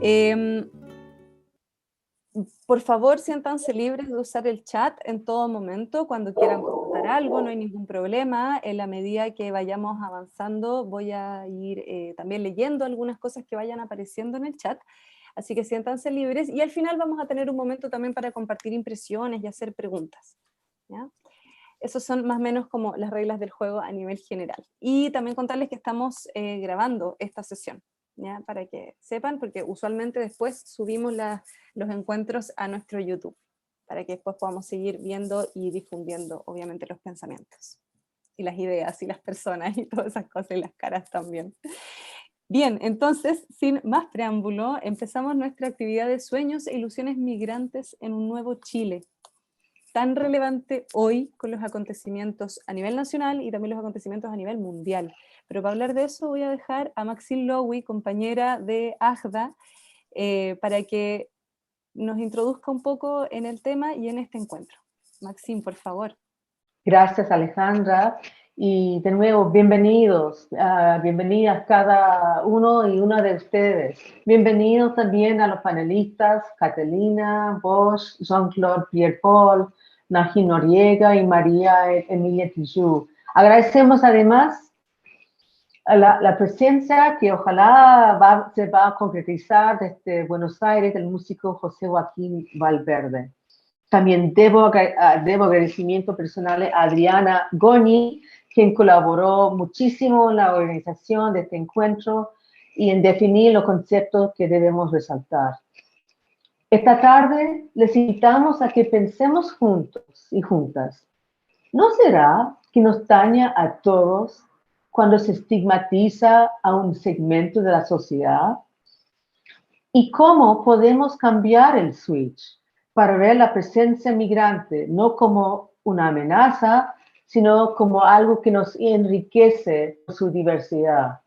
Em, por favor, siéntanse libres de usar el chat en todo momento, cuando quieran comentar algo, no hay ningún problema. En la medida que vayamos avanzando, voy a ir también leyendo algunas cosas que vayan apareciendo en el chat, así que siéntanse libres, y al final vamos a tener un momento también para compartir impresiones y hacer preguntas, ¿ya? Esas son más o menos como las reglas del juego a nivel general. Y también contarles que estamos grabando esta sesión, ¿ya? Para que sepan, porque usualmente después subimos los encuentros a nuestro YouTube, para que después podamos seguir viendo y difundiendo, obviamente, los pensamientos, y las ideas, y las personas, y todas esas cosas, y las caras también. Bien, entonces, sin más preámbulo, empezamos nuestra actividad de sueños e ilusiones migrantes en un nuevo Chile, tan relevante hoy con los acontecimientos a nivel nacional y también los acontecimientos a nivel mundial. Pero para hablar de eso voy a dejar a Maxine Lowy, compañera de AJDA, para que nos introduzca un poco en el tema y en este encuentro. Maxine, por favor. Gracias, Alejandra. Y de nuevo, bienvenidos, bienvenidas cada uno y una de ustedes. Bienvenidos también a los panelistas, Catalina, Bosch, Jean-Claude Pierre-Paul, Naji Noriega y María Emilia Tijoux. Agradecemos además a la presencia que ojalá se va a concretizar desde Buenos Aires del músico José Joaquín Valverde. También debo agradecimiento personal a Adriana Goni, quien colaboró muchísimo en la organización de este encuentro y en definir los conceptos que debemos resaltar. Esta tarde les invitamos a que pensemos juntos y juntas. ¿No será que nos daña a todos cuando se estigmatiza a un segmento de la sociedad? ¿Y cómo podemos cambiar el switch para ver la presencia migrante no como una amenaza, sino como algo que nos enriquece por su diversidad?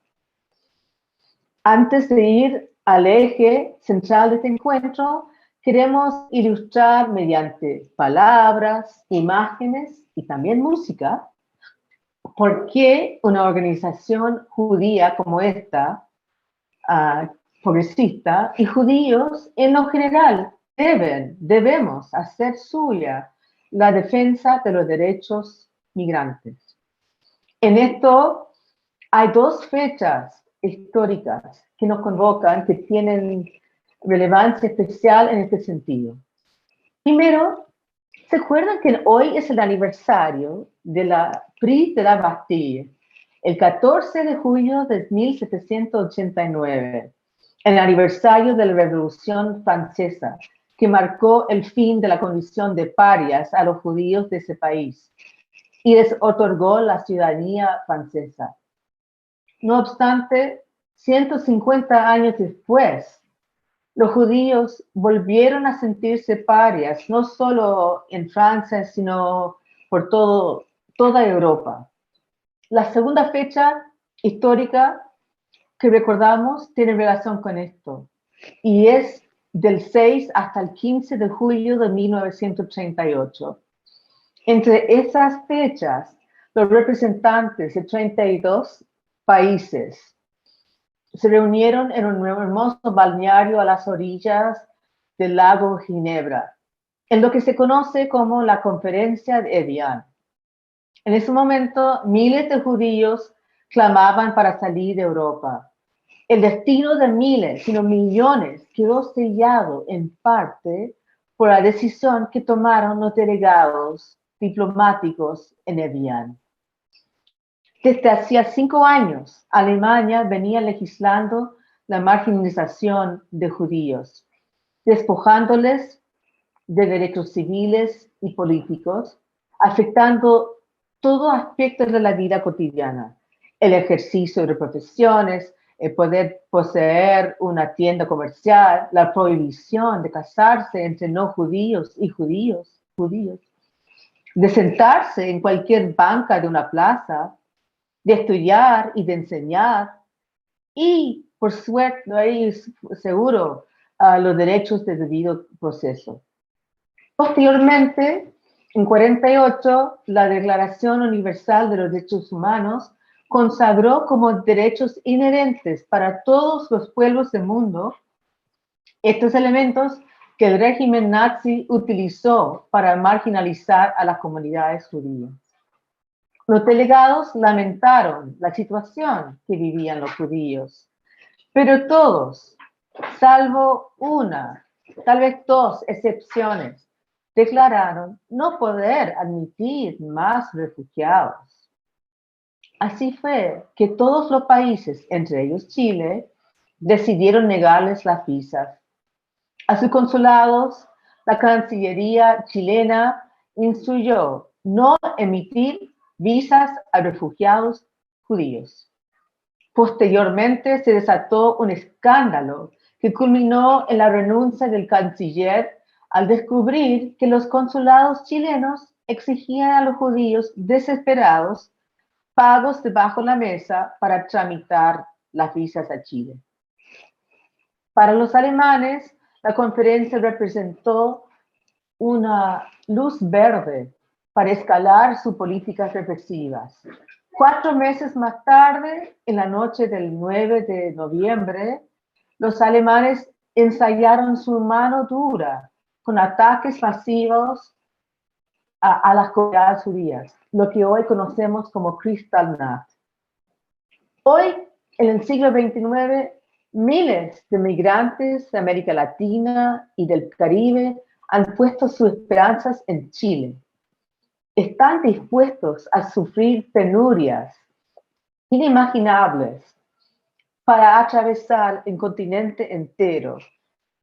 Antes de ir al eje central de este encuentro, queremos ilustrar mediante palabras, imágenes y también música por qué una organización judía como esta, progresista, y judíos en lo general debemos hacer suya la defensa de los derechos migrantes. En esto hay dos fechas históricas que nos convocan, que tienen relevancia especial en este sentido. Primero, ¿se acuerdan que hoy es el aniversario de la Prise de la Bastille? El 14 de julio de 1789, el aniversario de la Revolución Francesa, que marcó el fin de la condición de parias a los judíos de ese país y les otorgó la ciudadanía francesa. No obstante, 150 años después, los judíos volvieron a sentirse parias, no solo en Francia, sino por toda Europa. La segunda fecha histórica que recordamos tiene relación con esto, y es del 6 hasta el 15 de julio de 1938. Entre esas fechas, los representantes de 32 países se reunieron en un hermoso balneario a las orillas del lago Ginebra, en lo que se conoce como la Conferencia de Evian. En ese momento, miles de judíos clamaban para salir de Europa. El destino de miles, sino millones, quedó sellado en parte por la decisión que tomaron los delegados diplomáticos en Evian. Desde hacía 5 años, Alemania venía legislando la marginalización de judíos, despojándoles de derechos civiles y políticos, afectando todo aspecto de la vida cotidiana, el ejercicio de profesiones, el poder poseer una tienda comercial, la prohibición de casarse entre no judíos y judíos, de sentarse en cualquier banca de una plaza, de estudiar y de enseñar, y por suerte, no hay seguro, los derechos de debido proceso. Posteriormente, en 48, la Declaración Universal de los Derechos Humanos consagró como derechos inherentes para todos los pueblos del mundo Estos elementos que el régimen nazi utilizó para marginalizar a las comunidades judías. Los delegados lamentaron la situación que vivían los judíos, pero todos, salvo una, tal vez dos excepciones, declararon no poder admitir más refugiados. Así fue que todos los países, entre ellos Chile, decidieron negarles las visas. A sus consulados, la Cancillería chilena instruyó no emitir visas a refugiados judíos. Posteriormente se desató un escándalo que culminó en la renuncia del canciller al descubrir que los consulados chilenos exigían a los judíos desesperados pagos debajo de la mesa para tramitar las visas a Chile. Para los alemanes, la conferencia representó una luz verde para escalar sus políticas represivas. 4 meses más tarde, en la noche del 9 de noviembre, los alemanes ensayaron su mano dura con ataques masivos a las comunidades judías, lo que hoy conocemos como Kristallnacht. Hoy, en el siglo XXIX, miles de migrantes de América Latina y del Caribe han puesto sus esperanzas en Chile. Están dispuestos a sufrir penurias inimaginables para atravesar el continente entero,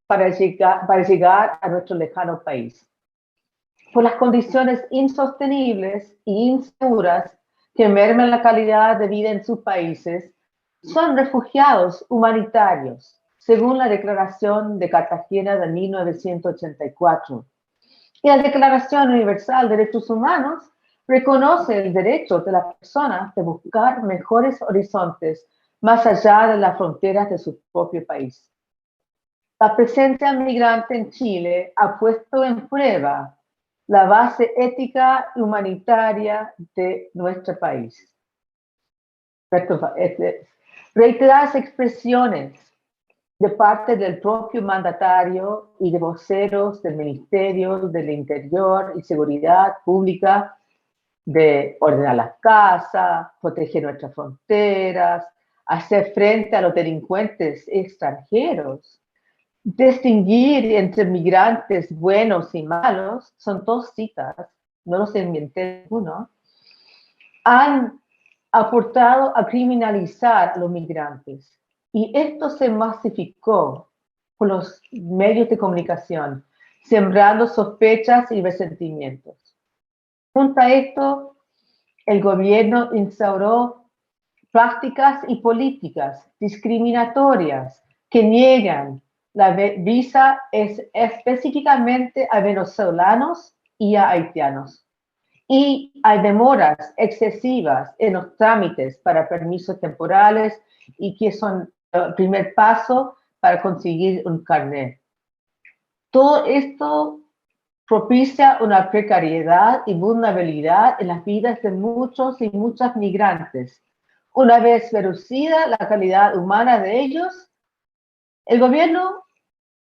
para llegar a nuestro lejano país. Por las condiciones insostenibles e inseguras que merman la calidad de vida en sus países, son refugiados humanitarios, según la Declaración de Cartagena de 1984. Y la Declaración Universal de Derechos Humanos reconoce el derecho de las personas de buscar mejores horizontes más allá de las fronteras de su propio país. La presencia migrante en Chile ha puesto en prueba la base ética y humanitaria de nuestro país. Reiteradas expresiones de parte del propio mandatario y de voceros del Ministerio del Interior y Seguridad Pública de ordenar las casas, proteger nuestras fronteras, hacer frente a los delincuentes extranjeros, distinguir entre migrantes buenos y malos, son 2 citas, no los inventé uno, han aportado a criminalizar a los migrantes. Y esto se masificó por los medios de comunicación, sembrando sospechas y resentimientos. Junto a esto, el gobierno instauró prácticas y políticas discriminatorias que niegan la visa específicamente a venezolanos y a haitianos. Y hay demoras excesivas en los trámites para permisos temporales y que son el primer paso para conseguir un carnet. Todo esto propicia una precariedad y vulnerabilidad en las vidas de muchos y muchas migrantes. Una vez reducida la calidad humana de ellos, el gobierno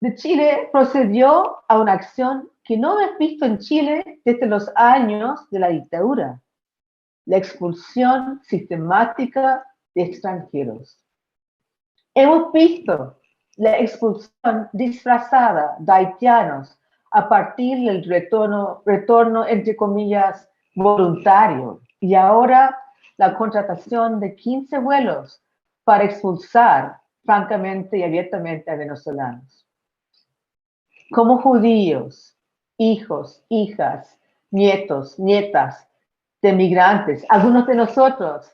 de Chile procedió a una acción que no es visto en Chile desde los años de la dictadura: la expulsión sistemática de extranjeros. Hemos visto la expulsión disfrazada de haitianos a partir del retorno entre comillas, voluntario, y ahora la contratación de 15 vuelos para expulsar francamente y abiertamente a venezolanos. Como judíos, hijos, hijas, nietos, nietas de migrantes, algunos de nosotros,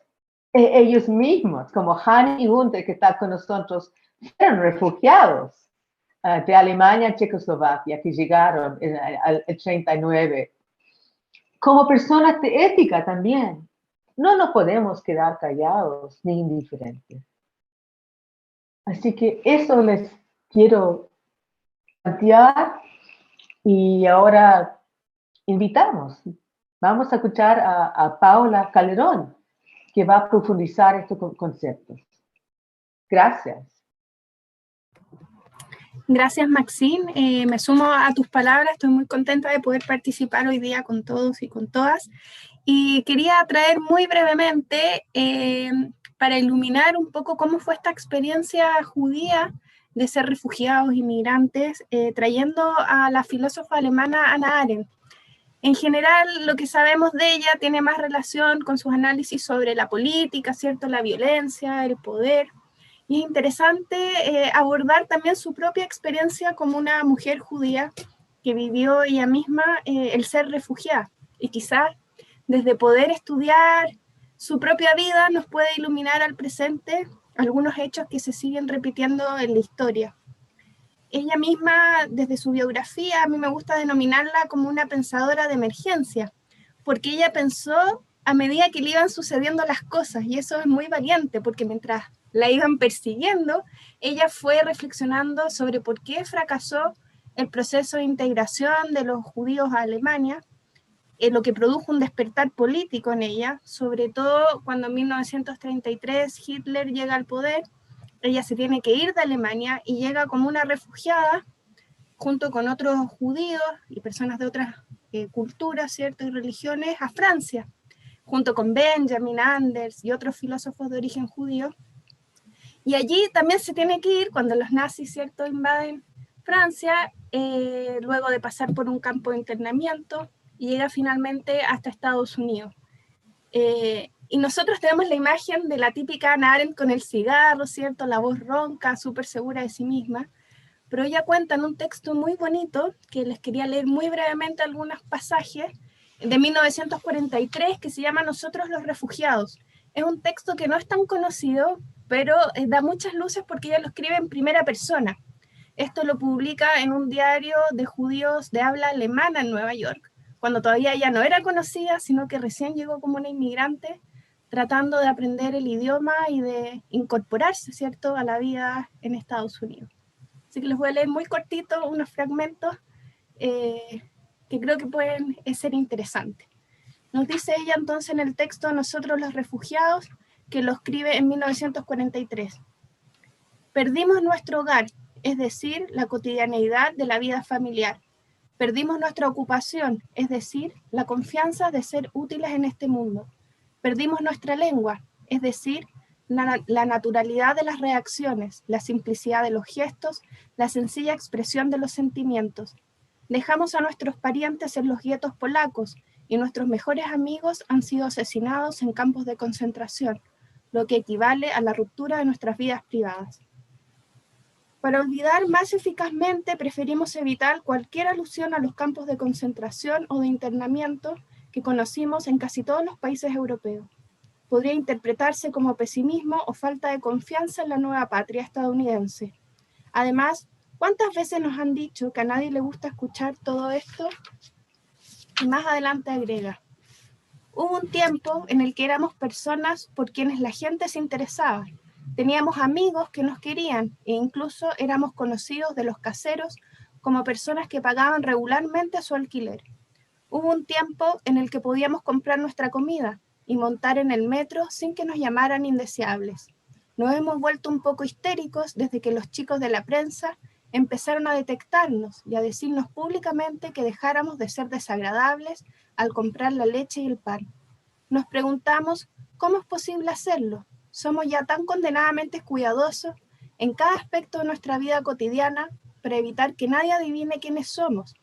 ellos mismos, como Hani y Gunther, que está con nosotros, fueron refugiados de Alemania a Checoslovaquia, que llegaron en el 39. Como personas de ética también, no nos podemos quedar callados ni indiferentes. Así que eso les quiero plantear y ahora vamos a escuchar a Paula Calderón, que va a profundizar estos conceptos. Gracias. Gracias, Maxine. Me sumo a tus palabras. Estoy muy contenta de poder participar hoy día con todos y con todas. Y quería traer muy brevemente, para iluminar un poco cómo fue esta experiencia judía de ser refugiados, inmigrantes, trayendo a la filósofa alemana Hannah Arendt. En general, lo que sabemos de ella tiene más relación con sus análisis sobre la política, ¿cierto? La violencia, el poder. Y es interesante abordar también su propia experiencia como una mujer judía que vivió ella misma el ser refugiada. Y quizás desde poder estudiar su propia vida nos puede iluminar al presente algunos hechos que se siguen repitiendo en la historia. Ella misma, desde su biografía, a mí me gusta denominarla como una pensadora de emergencia, porque ella pensó a medida que le iban sucediendo las cosas, y eso es muy valiente, porque mientras la iban persiguiendo, ella fue reflexionando sobre por qué fracasó el proceso de integración de los judíos a Alemania, lo que produjo un despertar político en ella, sobre todo cuando en 1933 Hitler llega al poder. Ella se tiene que ir de Alemania y llega como una refugiada junto con otros judíos y personas de otras culturas, ¿cierto? Y religiones a Francia, junto con Benjamin, Anders y otros filósofos de origen judío. Y allí también se tiene que ir cuando los nazis, ¿cierto?, invaden Francia, luego de pasar por un campo de internamiento, y llega finalmente hasta Estados Unidos. Y nosotros tenemos la imagen de la típica Hannah Arendt con el cigarro, ¿cierto? La voz ronca, súper segura de sí misma. Pero ella cuenta en un texto muy bonito, que les quería leer muy brevemente algunos pasajes, de 1943, que se llama Nosotros los refugiados. Es un texto que no es tan conocido, pero da muchas luces porque ella lo escribe en primera persona. Esto lo publica en un diario de judíos de habla alemana en Nueva York, cuando todavía ella no era conocida, sino que recién llegó como una inmigrante, tratando de aprender el idioma y de incorporarse, ¿cierto?, a la vida en Estados Unidos. Así que les voy a leer muy cortito unos fragmentos que creo que pueden ser interesantes. Nos dice ella entonces en el texto Nosotros los refugiados, que lo escribe en 1943. Perdimos nuestro hogar, es decir, la cotidianeidad de la vida familiar. Perdimos nuestra ocupación, es decir, la confianza de ser útiles en este mundo. Perdimos nuestra lengua, es decir, la naturalidad de las reacciones, la simplicidad de los gestos, la sencilla expresión de los sentimientos. Dejamos a nuestros parientes en los guetos polacos y nuestros mejores amigos han sido asesinados en campos de concentración, lo que equivale a la ruptura de nuestras vidas privadas. Para olvidar más eficazmente, preferimos evitar cualquier alusión a los campos de concentración o de internamiento que conocimos en casi todos los países europeos. Podría interpretarse como pesimismo o falta de confianza en la nueva patria estadounidense. Además, ¿cuántas veces nos han dicho que a nadie le gusta escuchar todo esto? Y más adelante agrega, hubo un tiempo en el que éramos personas por quienes la gente se interesaba. Teníamos amigos que nos querían e incluso éramos conocidos de los caseros como personas que pagaban regularmente su alquiler. Hubo un tiempo en el que podíamos comprar nuestra comida y montar en el metro sin que nos llamaran indeseables. Nos hemos vuelto un poco histéricos desde que los chicos de la prensa empezaron a detectarnos y a decirnos públicamente que dejáramos de ser desagradables al comprar la leche y el pan. Nos preguntamos, ¿cómo es posible hacerlo? Somos ya tan condenadamente cuidadosos en cada aspecto de nuestra vida cotidiana para evitar que nadie adivine quiénes somos,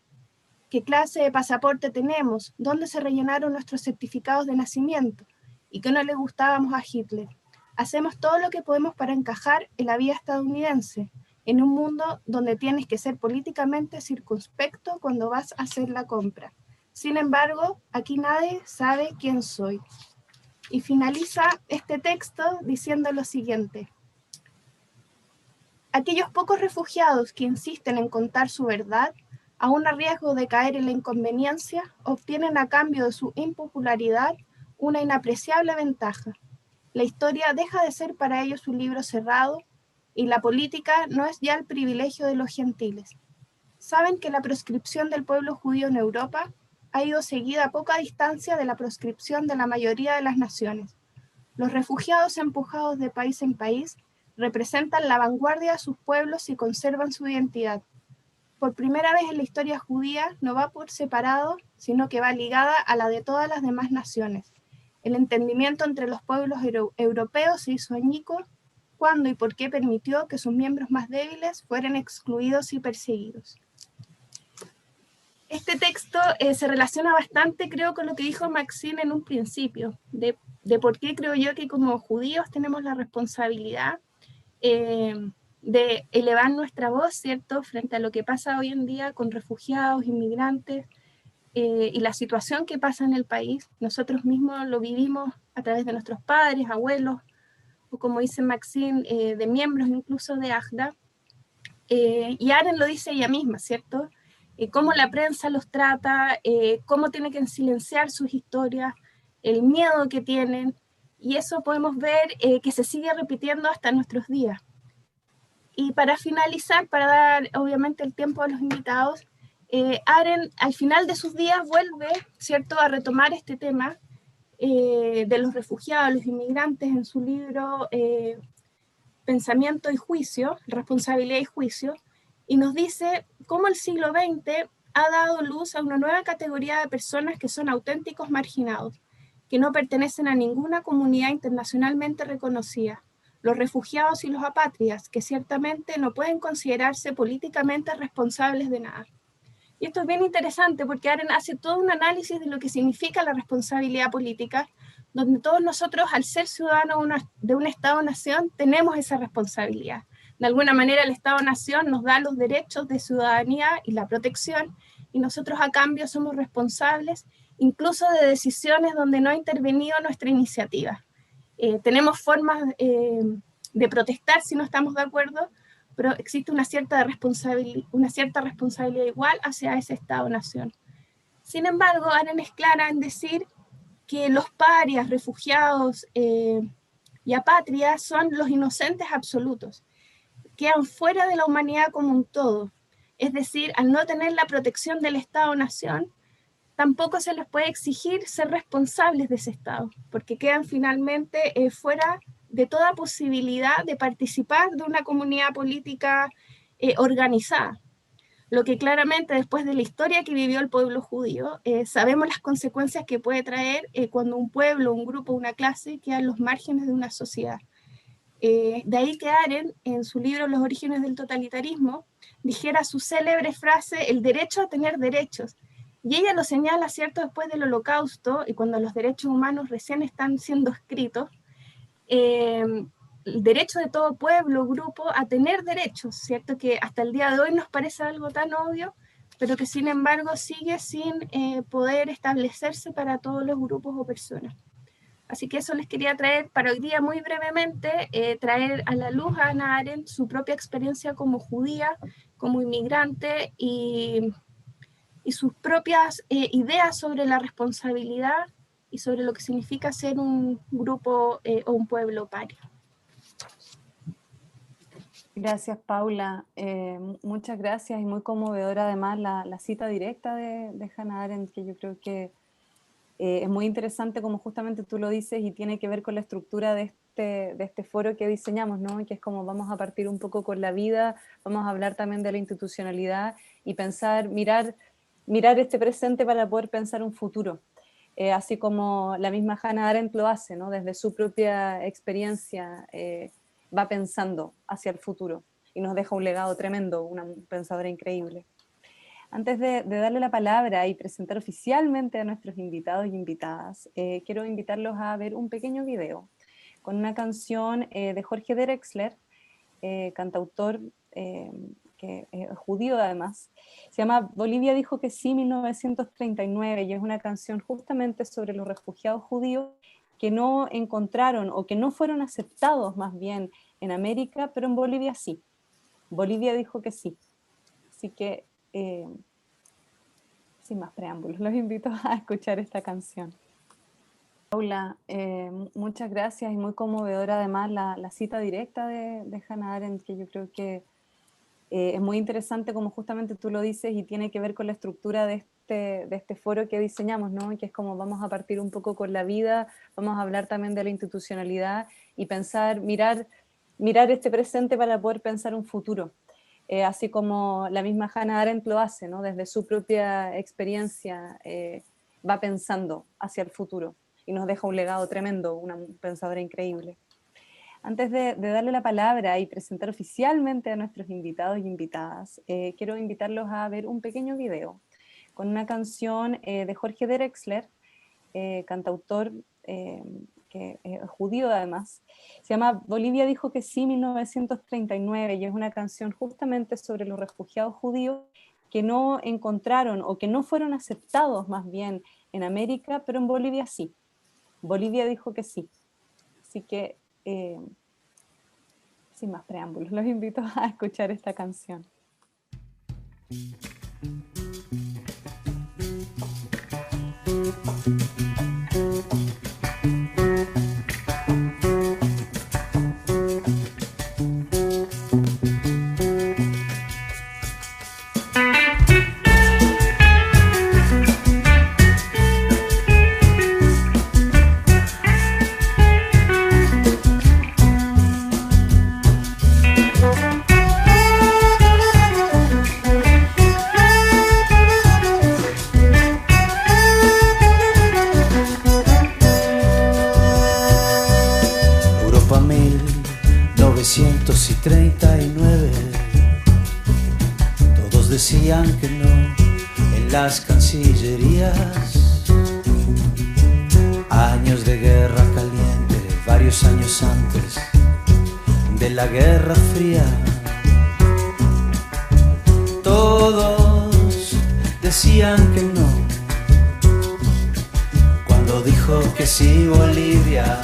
qué clase de pasaporte tenemos, dónde se rellenaron nuestros certificados de nacimiento y que no le gustábamos a Hitler. Hacemos todo lo que podemos para encajar en la vida estadounidense, en un mundo donde tienes que ser políticamente circunspecto cuando vas a hacer la compra. Sin embargo, aquí nadie sabe quién soy. Y finaliza este texto diciendo lo siguiente. Aquellos pocos refugiados que insisten en contar su verdad, aún a riesgo de caer en la inconveniencia, obtienen a cambio de su impopularidad una inapreciable ventaja. La historia deja de ser para ellos un libro cerrado y la política no es ya el privilegio de los gentiles. Saben que la proscripción del pueblo judío en Europa ha ido seguida a poca distancia de la proscripción de la mayoría de las naciones. Los refugiados empujados de país en país representan la vanguardia de sus pueblos y conservan su identidad. Por primera vez en la historia judía no va por separado, sino que va ligada a la de todas las demás naciones. El entendimiento entre los pueblos europeos se hizo añico cuándo y por qué permitió que sus miembros más débiles fueran excluidos y perseguidos. Este texto se relaciona bastante, creo, con lo que dijo Maxine en un principio, de por qué creo yo que como judíos tenemos la responsabilidad de elevar nuestra voz, ¿cierto?, frente a lo que pasa hoy en día con refugiados, inmigrantes, y la situación que pasa en el país. Nosotros mismos lo vivimos a través de nuestros padres, abuelos, o como dice Maxine, de miembros incluso de AJDA, y Aren lo dice ella misma, ¿cierto? Cómo la prensa los trata, cómo tiene que silenciar sus historias, el miedo que tienen, y eso podemos ver que se sigue repitiendo hasta nuestros días. Y para finalizar, para dar obviamente el tiempo a los invitados, Aren al final de sus días vuelve, ¿cierto?, a retomar este tema de los refugiados, los inmigrantes, en su libro Pensamiento y Juicio, Responsabilidad y Juicio, y nos dice cómo el siglo XX ha dado luz a una nueva categoría de personas que son auténticos marginados, que no pertenecen a ninguna comunidad internacionalmente reconocida, los refugiados y los apátridas, que ciertamente no pueden considerarse políticamente responsables de nada. Y esto es bien interesante porque Aren hace todo un análisis de lo que significa la responsabilidad política, donde todos nosotros, al ser ciudadanos de un Estado-nación, tenemos esa responsabilidad. De alguna manera el Estado-nación nos da los derechos de ciudadanía y la protección, y nosotros a cambio somos responsables incluso de decisiones donde no ha intervenido nuestra iniciativa. Tenemos formas de protestar si no estamos de acuerdo, pero existe una cierta responsabilidad igual hacia ese Estado-nación. Sin embargo, Aren es clara en decir que los parias, refugiados y apátridas son los inocentes absolutos, quedan fuera de la humanidad como un todo. Es decir, al no tener la protección del Estado-nación, tampoco se les puede exigir ser responsables de ese Estado, porque quedan finalmente fuera de toda posibilidad de participar de una comunidad política organizada. Lo que claramente después de la historia que vivió el pueblo judío, sabemos las consecuencias que puede traer cuando un pueblo, un grupo, una clase queda en los márgenes de una sociedad. De ahí que Aren, en su libro Los orígenes del totalitarismo, dijera su célebre frase, el derecho a tener derechos. Y ella lo señala, ¿cierto?, después del Holocausto, y cuando los derechos humanos recién están siendo escritos, el derecho de todo pueblo, grupo, a tener derechos, ¿cierto?, que hasta el día de hoy nos parece algo tan obvio, pero que sin embargo sigue sin poder establecerse para todos los grupos o personas. Así que eso les quería traer para hoy día muy brevemente, traer a la luz a Hannah Arendt su propia experiencia como judía, como inmigrante y sus propias ideas sobre la responsabilidad y sobre lo que significa ser un grupo o un pueblo paria. Gracias, Paula. Muchas gracias y muy conmovedora además la cita directa de Hannah Arendt, que yo creo que es muy interesante como justamente tú lo dices y tiene que ver con la estructura de este foro que diseñamos, ¿no? Que es como vamos a partir un poco con la vida, vamos a hablar también de la institucionalidad y pensar, mirar este presente para poder pensar un futuro. Así como la misma Hannah Arendt lo hace, ¿no? Desde su propia experiencia va pensando hacia el futuro y nos deja un legado tremendo, una pensadora increíble. Antes de darle la palabra y presentar oficialmente a nuestros invitados y invitadas, quiero invitarlos a ver un pequeño video con una canción de Jorge Drexler, cantautor que es judío además. Se llama Bolivia dijo que sí, 1939, y es una canción justamente sobre los refugiados judíos que no encontraron o que no fueron aceptados más bien en América, pero en Bolivia sí. Bolivia dijo que sí. Así que sin más preámbulos, los invito a escuchar esta canción. Paula, muchas gracias y muy conmovedora además la cita directa de Hannah Arendt, que yo creo que es muy interesante como justamente tú lo dices y tiene que ver con la estructura de este foro que diseñamos, ¿no? Que es como vamos a partir un poco con la vida, vamos a hablar también de la institucionalidad y pensar, mirar mirar este presente para poder pensar un futuro. Así como la misma Hannah Arendt lo hace, ¿no? Desde su propia experiencia va pensando hacia el futuro y nos deja un legado tremendo, una pensadora increíble. Antes de darle la palabra y presentar oficialmente a nuestros invitados y invitadas, quiero invitarlos a ver un pequeño video con una canción de Jorge Drexler, cantautor que es judío además. Se llama Bolivia dijo que sí, 1939, y es una canción justamente sobre los refugiados judíos que no encontraron o que no fueron aceptados más bien en América, pero en Bolivia sí. Bolivia dijo que sí. Así que, sin más preámbulos, los invito a escuchar esta canción. Europa 1939, todos decían que no en las cancillerías. Años de guerra caliente, varios años antes de la Guerra Fría. Todos decían que no cuando dijo que sí Bolivia.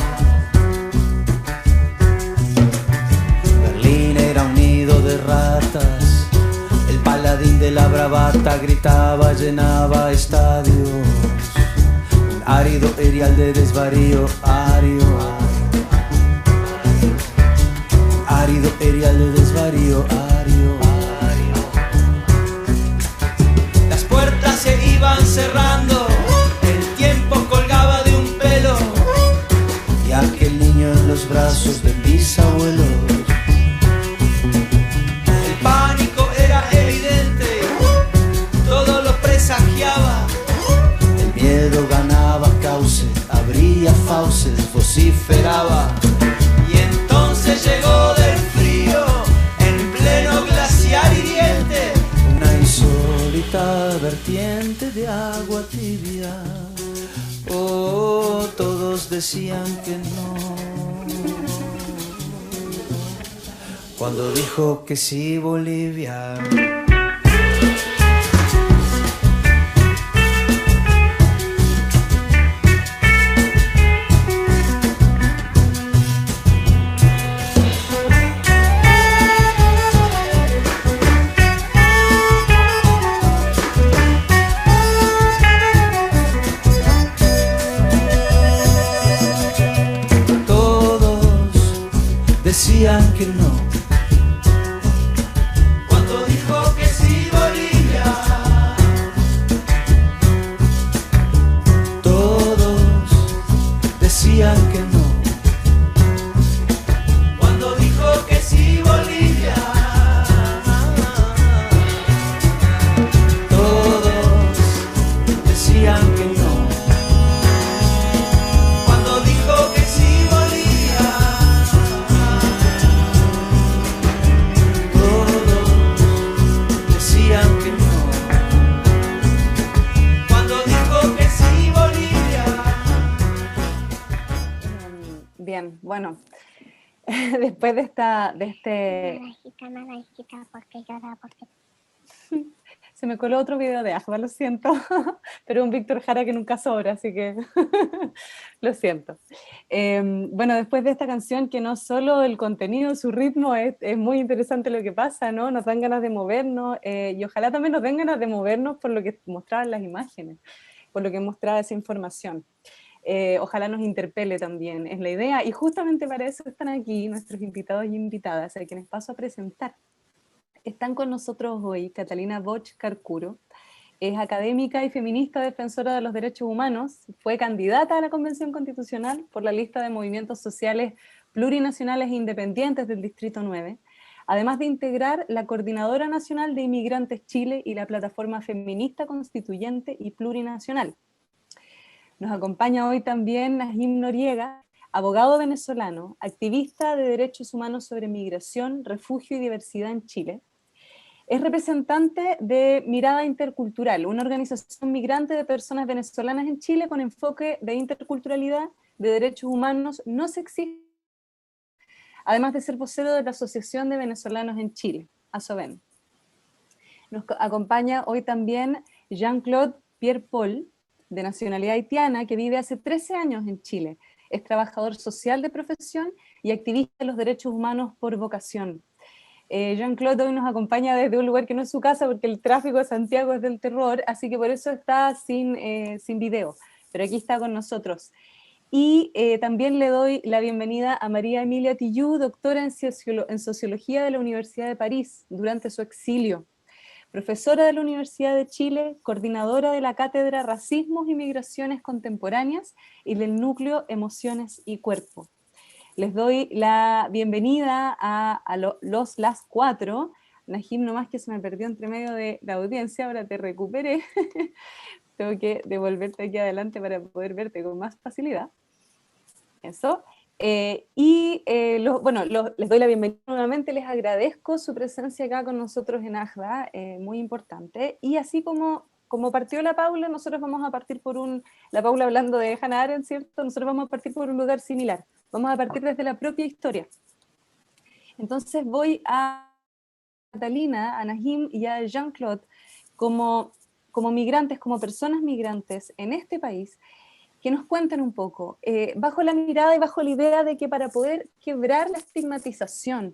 Berlín era un nido de ratas, el paladín de la bravata gritaba, llenaba estadios. Un árido erial de desvarío, árido erial de desvarío, Las puertas se iban cerrando, el tiempo colgaba de un pelo, y aquel niño en los brazos de mis abuelos. El pánico era evidente, todo lo presagiaba. El miedo ganaba cauce, abría fauces, vociferaba. Y entonces llegó del frío, en pleno glaciar hiriente, una insólita vertiente de agua tibia. Oh, todos decían que no cuando dijo que sí Bolivia. Decían que no cuando dijo que sí Bolivia. Todos decían que no cuando dijo que sí Bolivia. Todos decían que no cuando dijo que sí Bolivia. Que no, cuando dijo que sí Bolivia. Bien, bueno, después de este... porque llora, porque... Se me coló otro video de Ajba, lo siento, pero un Víctor Jara que nunca sobra, así que lo siento. Bueno, después de esta canción, que no solo el contenido, su ritmo, es muy interesante lo que pasa, ¿no? Nos dan ganas de movernos, y ojalá también nos den ganas de movernos por lo que mostraban las imágenes, por lo que mostraba esa información. Ojalá nos interpele también, es la idea, y justamente para eso están aquí nuestros invitados y invitadas, a quienes paso a presentar. Están con nosotros hoy Catalina Boch Carcuro, es académica y feminista defensora de los derechos humanos, fue candidata a la Convención Constitucional por la lista de movimientos sociales plurinacionales e independientes del Distrito 9, además de integrar la Coordinadora Nacional de Inmigrantes Chile y la Plataforma Feminista Constituyente y Plurinacional. Nos acompaña hoy también Najim Noriega, abogado venezolano, activista de derechos humanos sobre migración, refugio y diversidad en Chile. Es representante de Mirada Intercultural, una organización migrante de personas venezolanas en Chile con enfoque de interculturalidad, de derechos humanos no sexistas, además de ser vocero de la Asociación de Venezolanos en Chile, ASOVEN. Nos acompaña hoy también Jean-Claude Pierre-Paul, de nacionalidad haitiana, que vive hace 13 años en Chile. Es trabajador social de profesión y activista de los derechos humanos por vocación. Jean-Claude hoy nos acompaña desde un lugar que no es su casa porque el tráfico de Santiago es del terror, así que por eso está sin video, pero aquí está con nosotros. Y también le doy la bienvenida a María Emilia Tillú, doctora en Sociología de la Universidad de París durante su exilio, profesora de la Universidad de Chile, coordinadora de la Cátedra Racismos y Migraciones Contemporáneas y del Núcleo Emociones y Cuerpo. Les doy la bienvenida a las cuatro. Najim, nomás que se me perdió entre medio de la audiencia, ahora te recuperé. Tengo que devolverte aquí adelante para poder verte con más facilidad. Eso. Les doy la bienvenida nuevamente, les agradezco su presencia acá con nosotros en AJDA, muy importante. Y así como partió la Paula, nosotros vamos a partir la Paula hablando de Hannah Arendt, ¿cierto? Nosotros vamos a partir por un lugar similar. Vamos a partir desde la propia historia. Entonces voy a Catalina, a Najim y a Jean-Claude como migrantes, como personas migrantes en este país, que nos cuenten un poco, bajo la mirada y bajo la idea de que para poder quebrar la estigmatización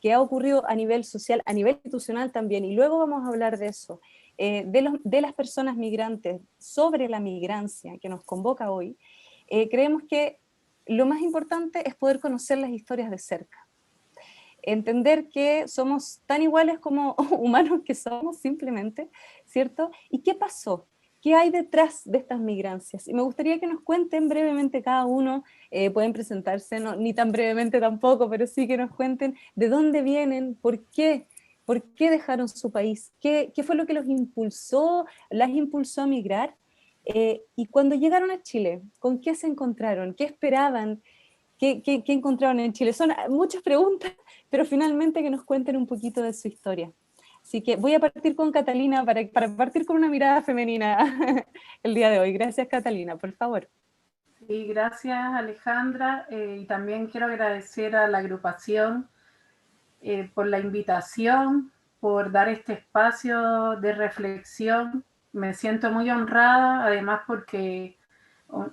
que ha ocurrido a nivel social, a nivel institucional también, y luego vamos a hablar de eso, de las personas migrantes, sobre la migrancia que nos convoca hoy, creemos que lo más importante es poder conocer las historias de cerca. Entender que somos tan iguales como humanos que somos, simplemente, ¿cierto? ¿Y qué pasó? ¿Qué hay detrás de estas migrancias? Y me gustaría que nos cuenten brevemente cada uno, pueden presentarse, no, ni tan brevemente tampoco, pero sí que nos cuenten de dónde vienen, por qué dejaron su país, qué fue lo que las impulsó a migrar, y cuando llegaron a Chile, ¿con qué se encontraron? ¿Qué esperaban? ¿Qué encontraron en Chile? Son muchas preguntas, pero finalmente que nos cuenten un poquito de su historia. Así que voy a partir con Catalina para partir con una mirada femenina el día de hoy. Gracias, Catalina, por favor. Sí, gracias, Alejandra. Y también quiero agradecer a la agrupación por la invitación, por dar este espacio de reflexión. Me siento muy honrada, además porque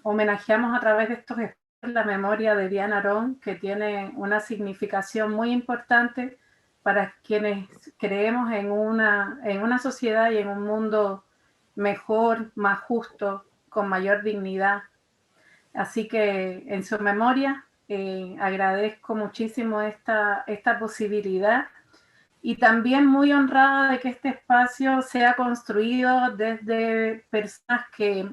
homenajeamos a través de estos espacios la memoria de Diana Arón, que tiene una significación muy importante para quienes creemos en una sociedad y en un mundo mejor, más justo, con mayor dignidad. Así que en su memoria agradezco muchísimo esta posibilidad, y también muy honrada de que este espacio sea construido desde personas que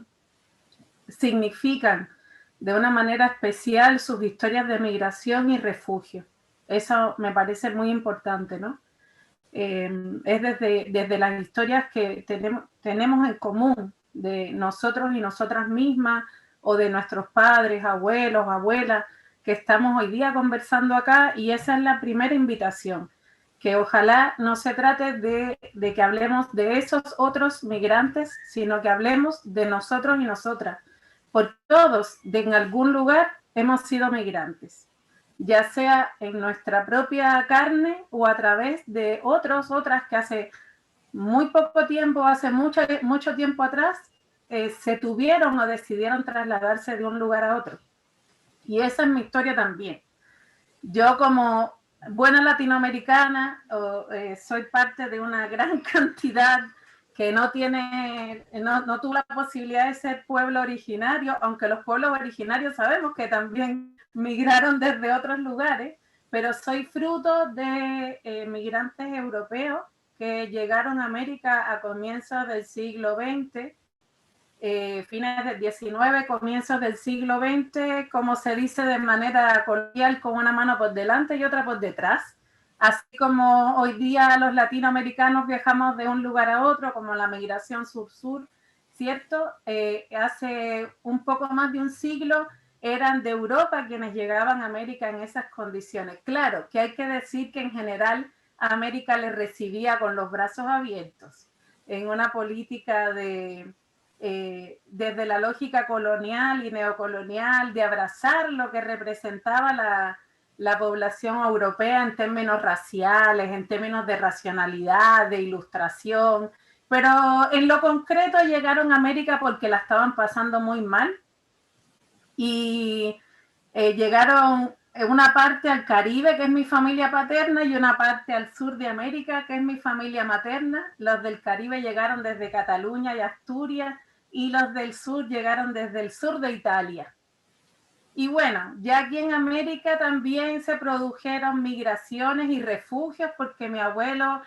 significan de una manera especial sus historias de migración y refugio. Eso me parece muy importante, ¿no? Es desde las historias que tenemos en común, de nosotros y nosotras mismas, o de nuestros padres, abuelos, abuelas, que estamos hoy día conversando acá, y esa es la primera invitación, que ojalá no se trate de que hablemos de esos otros migrantes, sino que hablemos de nosotros y nosotras, porque todos en algún lugar hemos sido migrantes, ya sea en nuestra propia carne o a través de otras que hace muy poco tiempo, hace mucho tiempo atrás, se tuvieron o decidieron trasladarse de un lugar a otro. Y esa es mi historia también. Yo, como buena latinoamericana, soy parte de una gran cantidad que no tuvo la posibilidad de ser pueblo originario, aunque los pueblos originarios sabemos que también migraron desde otros lugares, pero soy fruto de migrantes europeos que llegaron a América a comienzos del siglo XX, fines del XIX, comienzos del siglo XX, como se dice de manera coloquial, con una mano por delante y otra por detrás. Así como hoy día los latinoamericanos viajamos de un lugar a otro, como la migración sur-sur, ¿cierto? Hace un poco más de un siglo eran de Europa quienes llegaban a América en esas condiciones. Claro, que hay que decir que en general América les recibía con los brazos abiertos, en una política de, desde la lógica colonial y neocolonial, de abrazar lo que representaba la población europea en términos raciales, en términos de racionalidad, de ilustración, pero en lo concreto llegaron a América porque la estaban pasando muy mal y llegaron una parte al Caribe, que es mi familia paterna, y una parte al sur de América, que es mi familia materna. Los del Caribe llegaron desde Cataluña y Asturias, y los del sur llegaron desde el sur de Italia. Y bueno, ya aquí en América también se produjeron migraciones y refugios, porque mi abuelo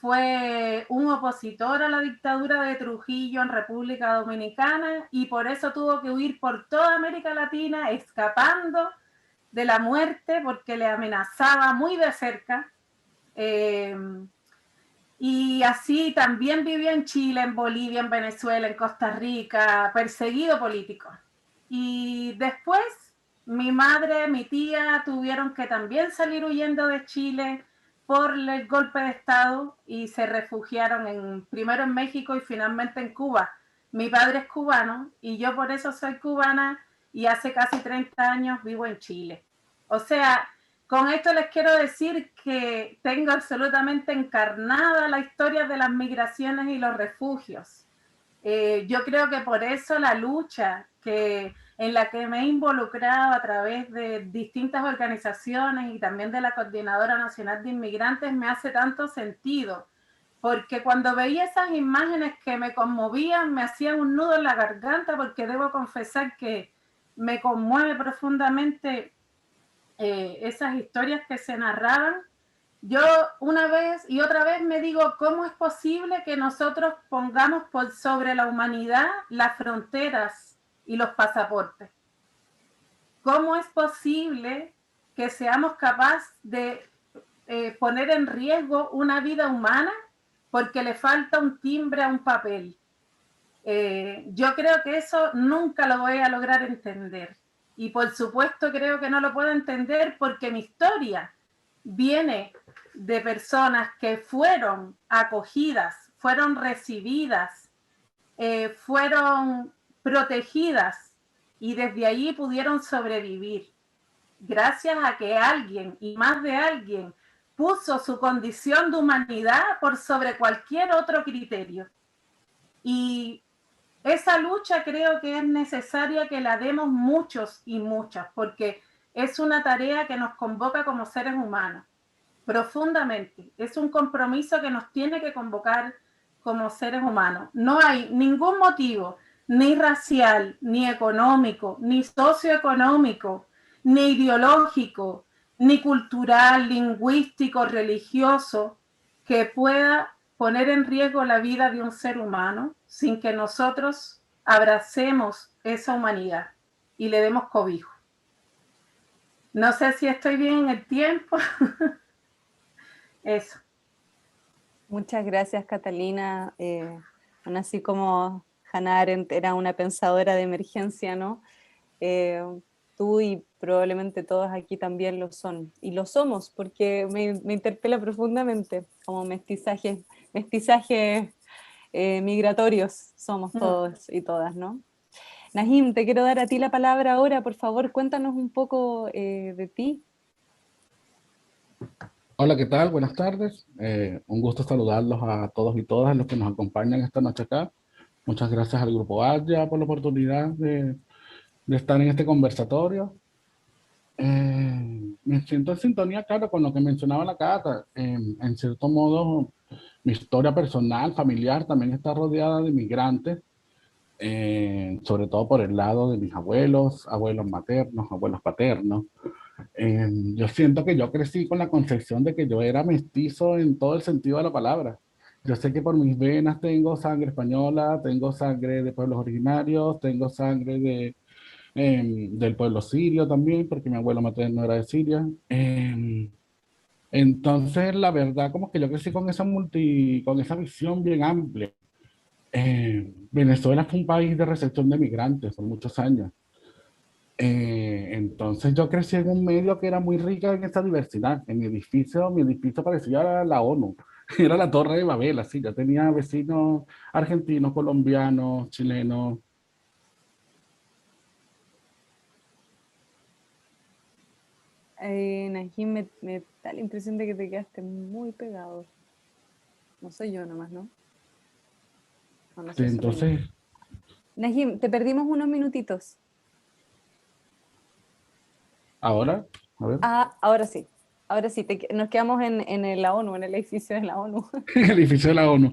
fue un opositor a la dictadura de Trujillo en República Dominicana y por eso tuvo que huir por toda América Latina, escapando de la muerte porque le amenazaba muy de cerca. Y así también vivió en Chile, en Bolivia, en Venezuela, en Costa Rica, perseguido político. Y después mi madre, mi tía tuvieron que también salir huyendo de Chile por el golpe de Estado y se refugiaron primero en México y finalmente en Cuba. Mi padre es cubano y yo por eso soy cubana y hace casi 30 años vivo en Chile. O sea, con esto les quiero decir que tengo absolutamente encarnada la historia de las migraciones y los refugios. Yo creo que por eso la lucha en la que me he involucrado a través de distintas organizaciones y también de la Coordinadora Nacional de Inmigrantes me hace tanto sentido, porque cuando veía esas imágenes que me conmovían, me hacían un nudo en la garganta, porque debo confesar que me conmueve profundamente esas historias que se narraban. Yo una vez y otra vez me digo, ¿cómo es posible que nosotros pongamos por sobre la humanidad las fronteras y los pasaportes? ¿Cómo es posible que seamos capaces de poner en riesgo una vida humana porque le falta un timbre a un papel? Yo creo que eso nunca lo voy a lograr entender. Y por supuesto creo que no lo puedo entender porque mi historia viene de personas que fueron acogidas, fueron recibidas, fueron protegidas y desde allí pudieron sobrevivir. Gracias a que alguien, y más de alguien, puso su condición de humanidad por sobre cualquier otro criterio. Y esa lucha creo que es necesaria que la demos muchos y muchas, porque es una tarea que nos convoca como seres humanos, profundamente. Es un compromiso que nos tiene que convocar como seres humanos. No hay ningún motivo, ni racial, ni económico, ni socioeconómico, ni ideológico, ni cultural, lingüístico, religioso, que pueda poner en riesgo la vida de un ser humano sin que nosotros abracemos esa humanidad y le demos cobijo. No sé si estoy bien en el tiempo. Eso. Muchas gracias, Catalina. Así como Hannah Arendt era una pensadora de emergencia, ¿no? Tú y probablemente todos aquí también lo son. Y lo somos, porque me interpela profundamente, como mestizajes migratorios somos todos y todas, ¿no? Nahim, te quiero dar a ti la palabra ahora, por favor, cuéntanos un poco de ti. Hola, ¿qué tal? Buenas tardes. Un gusto saludarlos a todos y todas los que nos acompañan esta noche acá. Muchas gracias al Grupo AYA por la oportunidad de estar en este conversatorio. Me siento en sintonía, claro, con lo que mencionaba la Cata. En cierto modo, mi historia personal, familiar, también está rodeada de migrantes, sobre todo por el lado de mis abuelos, abuelos maternos, abuelos paternos. Yo siento que yo crecí con la concepción de que yo era mestizo en todo el sentido de la palabra. yo sé que por mis venas tengo sangre española, tengo sangre de pueblos originarios, tengo sangre del pueblo sirio también, porque mi abuelo materno era de Siria. Entonces, la verdad, como que yo crecí con con esa visión bien amplia. Venezuela fue un país de recepción de migrantes por muchos años. Entonces yo crecí en un medio que era muy rica en esa diversidad. En mi edificio parecía la ONU, era la Torre de Babel, así. Yo tenía vecinos argentinos, colombianos, chilenos. Najim, me da la impresión de que te quedaste muy pegado. No soy yo nomás, ¿no? No, no soy solo yo. Entonces, Najim, te perdimos unos minutitos. ahora, a ver, Ah, ahora sí. Ahora sí, nos quedamos en la ONU, en el edificio de la ONU. el edificio de la ONU.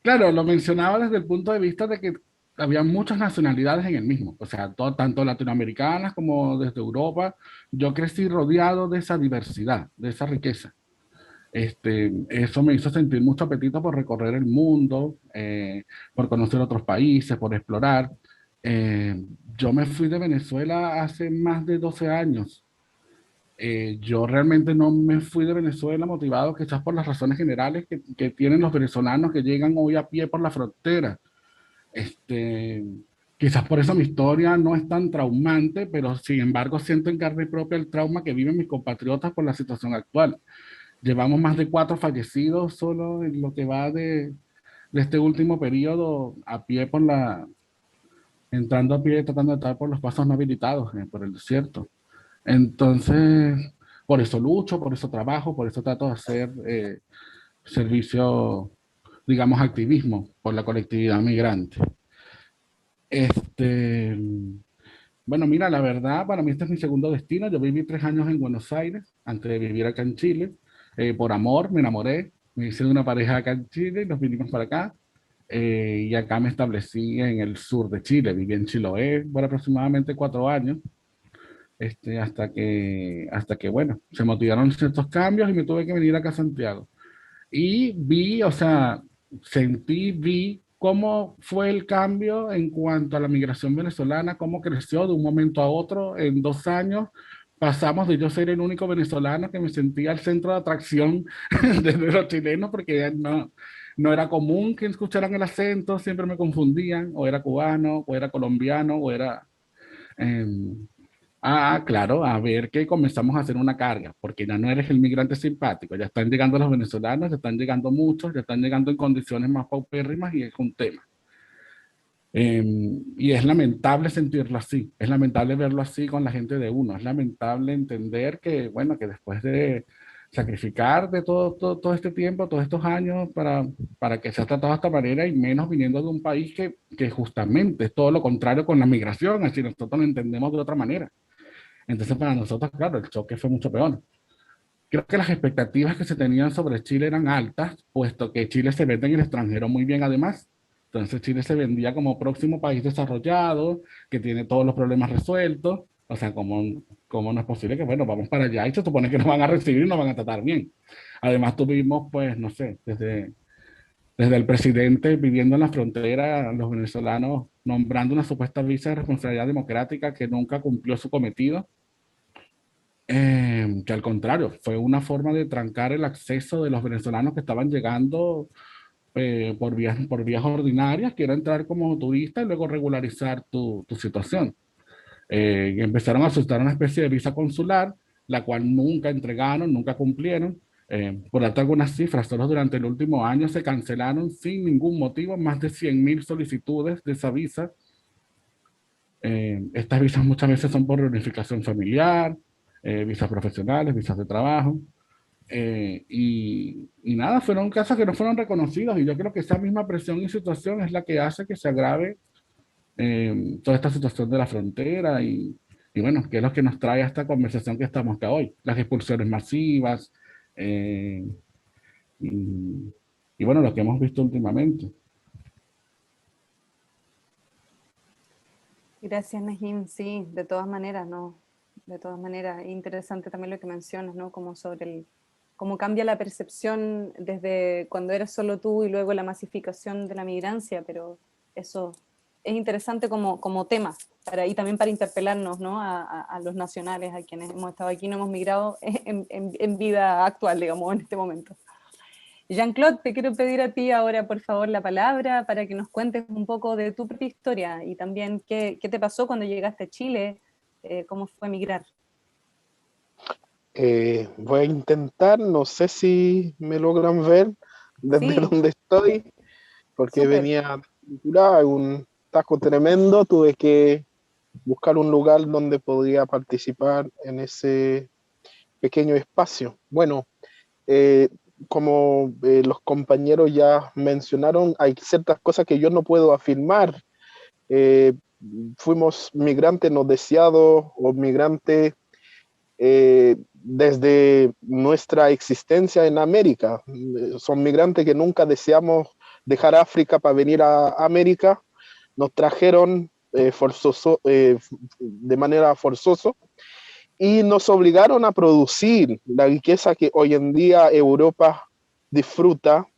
Claro, lo mencionaba desde el punto de vista de que había muchas nacionalidades en el mismo, o sea, tanto latinoamericanas como desde Europa. Yo crecí rodeado de esa diversidad, de esa riqueza. Eso me hizo sentir mucho apetito por recorrer el mundo, por conocer otros países, por explorar. Eh, yo me fui de Venezuela hace más de 12 años. Yo realmente no me fui de Venezuela motivado quizás por las razones generales que tienen los venezolanos que llegan hoy a pie por la frontera. Este, quizás por eso mi historia no es tan traumante, pero sin embargo siento en carne propia el trauma que viven mis compatriotas por la situación actual. Llevamos más de 4 fallecidos solo en lo que va de este último periodo a pie entrando a pie, tratando de entrar por los pasos no habilitados, por el desierto. Entonces, por eso lucho, por eso trabajo, por eso trato de hacer servicio, digamos, activismo por la colectividad migrante. Este, bueno, mira, la verdad, para mí este es mi segundo destino. Yo viví 3 años en Buenos Aires antes de vivir acá en Chile. Por amor, me enamoré, me hice una pareja acá en Chile y nos vinimos para acá. Y acá me establecí en el sur de Chile. Viví en Chiloé por aproximadamente 4 años. Hasta que, bueno, se motivaron ciertos cambios y me tuve que venir acá a Santiago. Y vi, o sea, vi cómo fue el cambio en cuanto a la migración venezolana, cómo creció de un momento a otro. En 2 años pasamos de yo ser el único venezolano que me sentía el centro de atracción de los chilenos, porque ya no era común que escucharan el acento, siempre me confundían, o era cubano, o era colombiano, o era... em, claro, a ver que comenzamos a hacer una carga, porque ya no eres el migrante simpático, ya están llegando los venezolanos, ya están llegando muchos, ya están llegando en condiciones más paupérrimas y es un tema. Y es lamentable sentirlo así, es lamentable verlo así con la gente de uno, es lamentable entender que, bueno, que después de sacrificar de todo este tiempo, todos estos años para que se ha tratado de esta manera y menos viniendo de un país que justamente es todo lo contrario con la migración, así nosotros lo entendemos de otra manera. Entonces, para nosotros, claro, el choque fue mucho peor. Creo que las expectativas que se tenían sobre Chile eran altas, puesto que Chile se vende en el extranjero muy bien además. Entonces, Chile se vendía como próximo país desarrollado, que tiene todos los problemas resueltos. O sea, ¿cómo no es posible que, bueno, vamos para allá y se supone que nos van a recibir y nos van a tratar bien? Además, tuvimos, pues, no sé, desde el presidente viviendo en la frontera, los venezolanos nombrando una supuesta visa de responsabilidad democrática que nunca cumplió su cometido, que al contrario, fue una forma de trancar el acceso de los venezolanos que estaban llegando por vías ordinarias, que era entrar como turista y luego regularizar tu situación. Y empezaron a soltar una especie de visa consular, la cual nunca entregaron, nunca cumplieron. Por darte algunas cifras, solo durante el último año se cancelaron sin ningún motivo más de 100.000 solicitudes de esa visa. Estas visas muchas veces son por reunificación familiar, visas profesionales, visas de trabajo. Y nada, fueron casos que no fueron reconocidos y yo creo que esa misma presión y situación es la que hace que se agrave toda esta situación de la frontera y bueno, que es lo que nos trae a esta conversación que estamos acá hoy, las expulsiones masivas eh, y, y bueno, lo que hemos visto últimamente. Gracias, Najim. Sí, de todas maneras, ¿no? De todas maneras, interesante también lo que mencionas, ¿no? Como sobre cómo cambia la percepción desde cuando eres solo tú y luego la masificación de la migrancia, pero eso es interesante como tema, y también para interpelarnos, ¿no? A los nacionales, a quienes hemos estado aquí, no hemos migrado en vida actual, digamos, en este momento. Jean-Claude, te quiero pedir a ti ahora, por favor, la palabra para que nos cuentes un poco de tu propia historia y también qué te pasó cuando llegaste a Chile, cómo fue migrar. Voy a intentar, no sé si me logran ver desde Sí, donde estoy, porque súper. venía de cultura, un taco tremendo, tuve que buscar un lugar donde podía participar en ese pequeño espacio. Bueno, como los compañeros ya mencionaron, hay ciertas cosas que yo no puedo afirmar. Eh, Fuimos migrantes no deseados o migrantes desde nuestra existencia en América. Son migrantes que nunca deseamos dejar África para venir a América. Nos trajeron de manera forzosa y nos obligaron a producir la riqueza que hoy en día Europa disfruta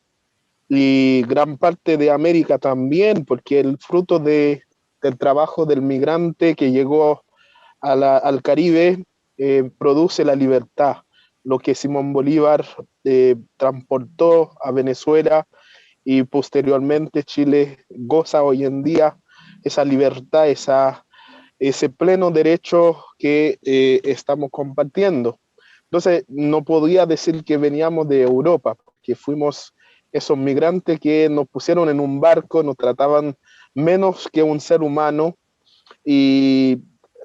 y gran parte de América también, porque el fruto del trabajo del migrante que llegó al Caribe produce la libertad, lo que Simón Bolívar transportó a Venezuela y posteriormente Chile goza hoy en día esa libertad, ese pleno derecho que estamos compartiendo. Entonces, no podría decir que veníamos de Europa, que fuimos esos migrantes que nos pusieron en un barco, nos trataban menos que un ser humano y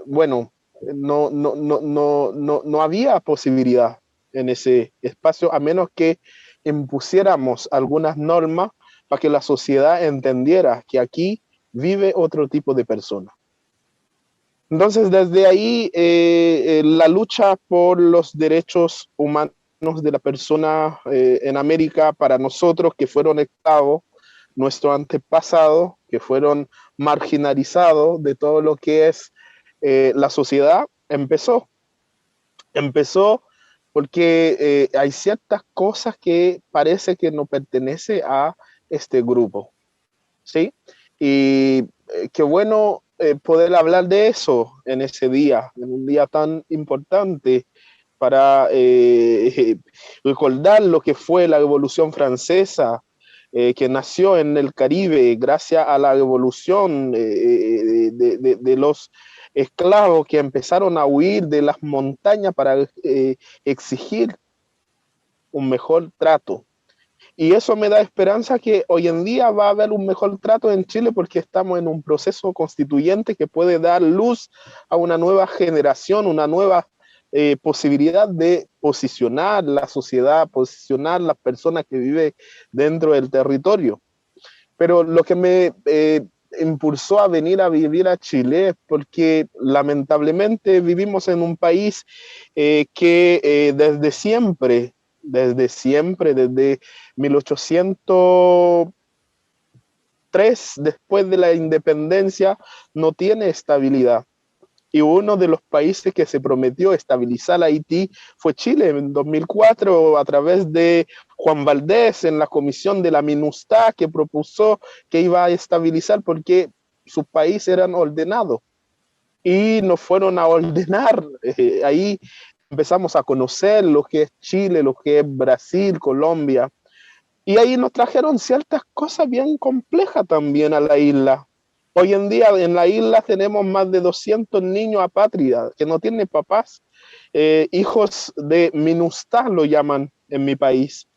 bueno, no había posibilidad en ese espacio a menos que impusiéramos algunas normas para que la sociedad entendiera que aquí vive otro tipo de persona. Entonces, desde ahí, la lucha por los derechos humanos de la persona en América para nosotros que fueron esclavos, nuestros antepasados que fueron marginalizados de todo lo que es la sociedad, empezó porque hay ciertas cosas que parece que no pertenece a este grupo, ¿sí? Y qué bueno poder hablar de eso en ese día, en un día tan importante para recordar lo que fue la Revolución Francesa, que nació en el Caribe gracias a la revolución de los esclavos que empezaron a huir de las montañas para exigir un mejor trato. Y eso me da esperanza que hoy en día va a haber un mejor trato en Chile porque estamos en un proceso constituyente que puede dar luz a una nueva generación, una nueva posibilidad de posicionar la sociedad, posicionar las personas que viven dentro del territorio. Pero lo que me impulsó a venir a vivir a Chile es porque lamentablemente vivimos en un país que desde 1803, después de la independencia, no tiene estabilidad. Y uno de los países que se prometió estabilizar a Haití fue Chile en 2004 a través de Juan Valdés en la comisión de la MINUSTAH que propuso que iba a estabilizar porque sus países eran ordenados y nos fueron a ordenar. Ahí empezamos a conocer lo que es Chile, lo que es Brasil, Colombia. Y ahí nos trajeron ciertas cosas bien complejas también a la isla. Hoy en día en la isla tenemos más de 200 niños apátridas que no tienen papás, hijos de MINUSTAH lo llaman en mi país,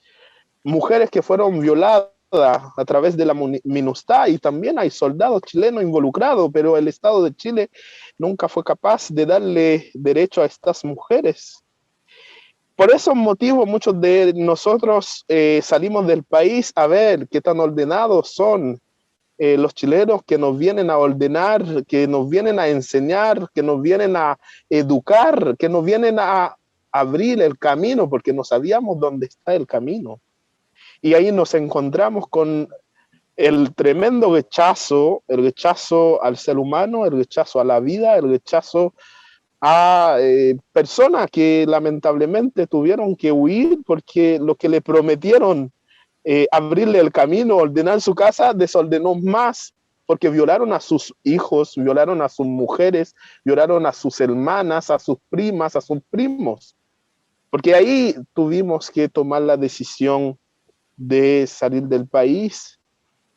mujeres que fueron violadas a través de la MINUSTAH y también hay soldados chilenos involucrados, pero el Estado de Chile nunca fue capaz de darle derecho a estas mujeres. Por esos motivos muchos de nosotros salimos del país a ver qué tan ordenados son los chilenos que nos vienen a ordenar, que nos vienen a enseñar, que nos vienen a educar, que nos vienen a abrir el camino, porque no sabíamos dónde está el camino. Y ahí nos encontramos con el tremendo rechazo, el rechazo al ser humano, el rechazo a la vida, el rechazo a personas que lamentablemente tuvieron que huir porque lo que le prometieron, abrirle el camino, ordenar su casa, desordenó más porque violaron a sus hijos, violaron a sus mujeres, violaron a sus hermanas, a sus primas, a sus primos. Porque ahí tuvimos que tomar la decisión de salir del país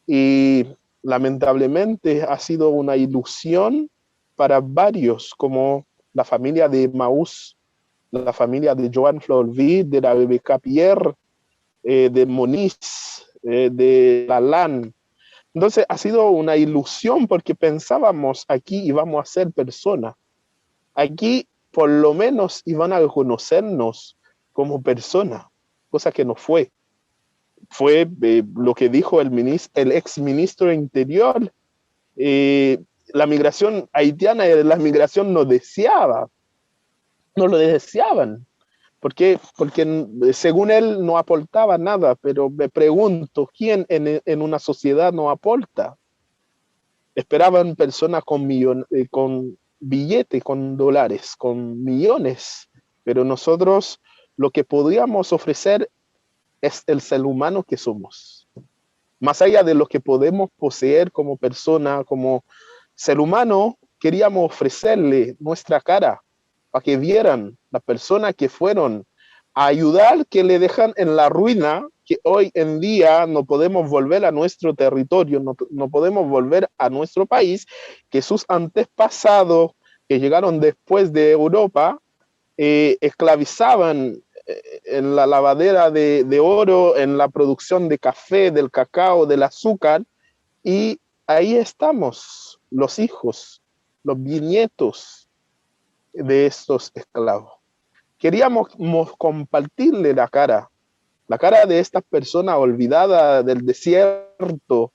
y lamentablemente ha sido una ilusión para varios, como la familia de Maús, la familia de Joan Florvid, de la BBK Pierre, de Moniz, de Lalan. Entonces ha sido una ilusión porque pensábamos aquí íbamos a ser personas. Aquí por lo menos iban a conocernos como personas, cosa que no fue. Fue lo que dijo el ex ministro de Interior. La migración haitiana, la migración no lo deseaban. ¿Por qué? Porque según él no aportaba nada, pero me pregunto, ¿quién en una sociedad no aporta? Esperaban personas con billetes, con dólares, con millones, pero nosotros lo que podíamos ofrecer es el ser humano que somos. Más allá de lo que podemos poseer como persona, como ser humano, queríamos ofrecerle nuestra cara para que vieran la persona que fueron a ayudar, que le dejan en la ruina, que hoy en día no podemos volver a nuestro territorio, no podemos volver a nuestro país, que sus antepasados que llegaron después de Europa esclavizaban en la lavadera de oro, en la producción de café, del cacao, del azúcar, y ahí estamos, los hijos, los bisnietos de estos esclavos. Queríamos compartirle la cara de estas personas olvidadas del desierto,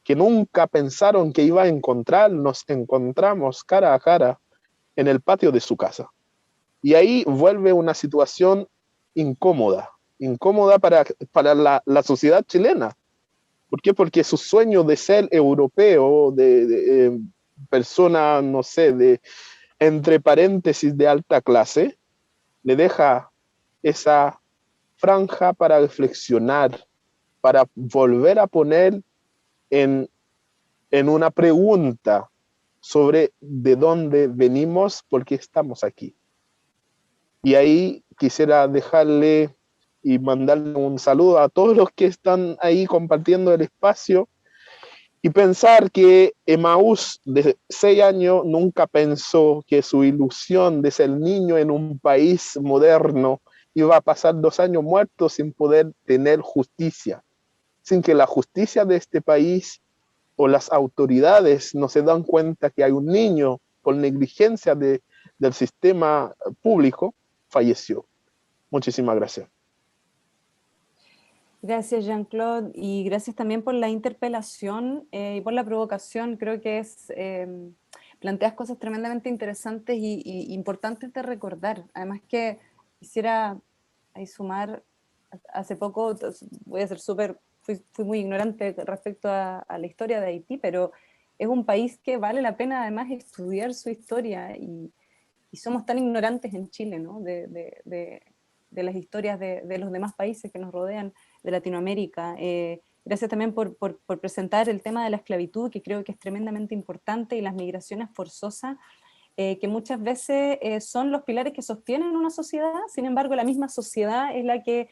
que nunca pensaron que iba a encontrar, nos encontramos cara a cara en el patio de su casa. Y ahí vuelve una situación incómoda para la sociedad chilena. ¿Por qué? Porque su sueño de ser europeo, de persona, no sé, entre paréntesis de alta clase, le deja esa franja para reflexionar, para volver a poner en una pregunta sobre de dónde venimos, por qué estamos aquí. Y ahí quisiera dejarle y mandarle un saludo a todos los que están ahí compartiendo el espacio y pensar que Emaús de 6 años nunca pensó que su ilusión de ser niño en un país moderno iba a pasar 2 años muerto sin poder tener justicia, sin que la justicia de este país o las autoridades no se dan cuenta que hay un niño por negligencia del sistema público falleció. Muchísimas gracias. Gracias, Jean-Claude, y gracias también por la interpelación y por la provocación. Creo que planteas cosas tremendamente interesantes y importantes de recordar. Además que quisiera ahí sumar, hace poco, voy a ser fui muy ignorante respecto a la historia de Haití, pero es un país que vale la pena además estudiar su historia y somos tan ignorantes en Chile, ¿no? de las historias de los demás países que nos rodean, de Latinoamérica. Gracias también por presentar el tema de la esclavitud, que creo que es tremendamente importante, y las migraciones forzosas, que muchas veces son los pilares que sostienen una sociedad. Sin embargo, la misma sociedad es la que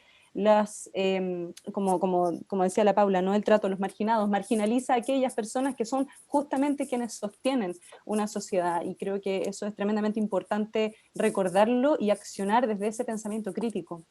como decía la Paula, ¿no? El trato a los marginados, marginaliza a aquellas personas que son justamente quienes sostienen una sociedad, y creo que eso es tremendamente importante recordarlo y accionar desde ese pensamiento crítico.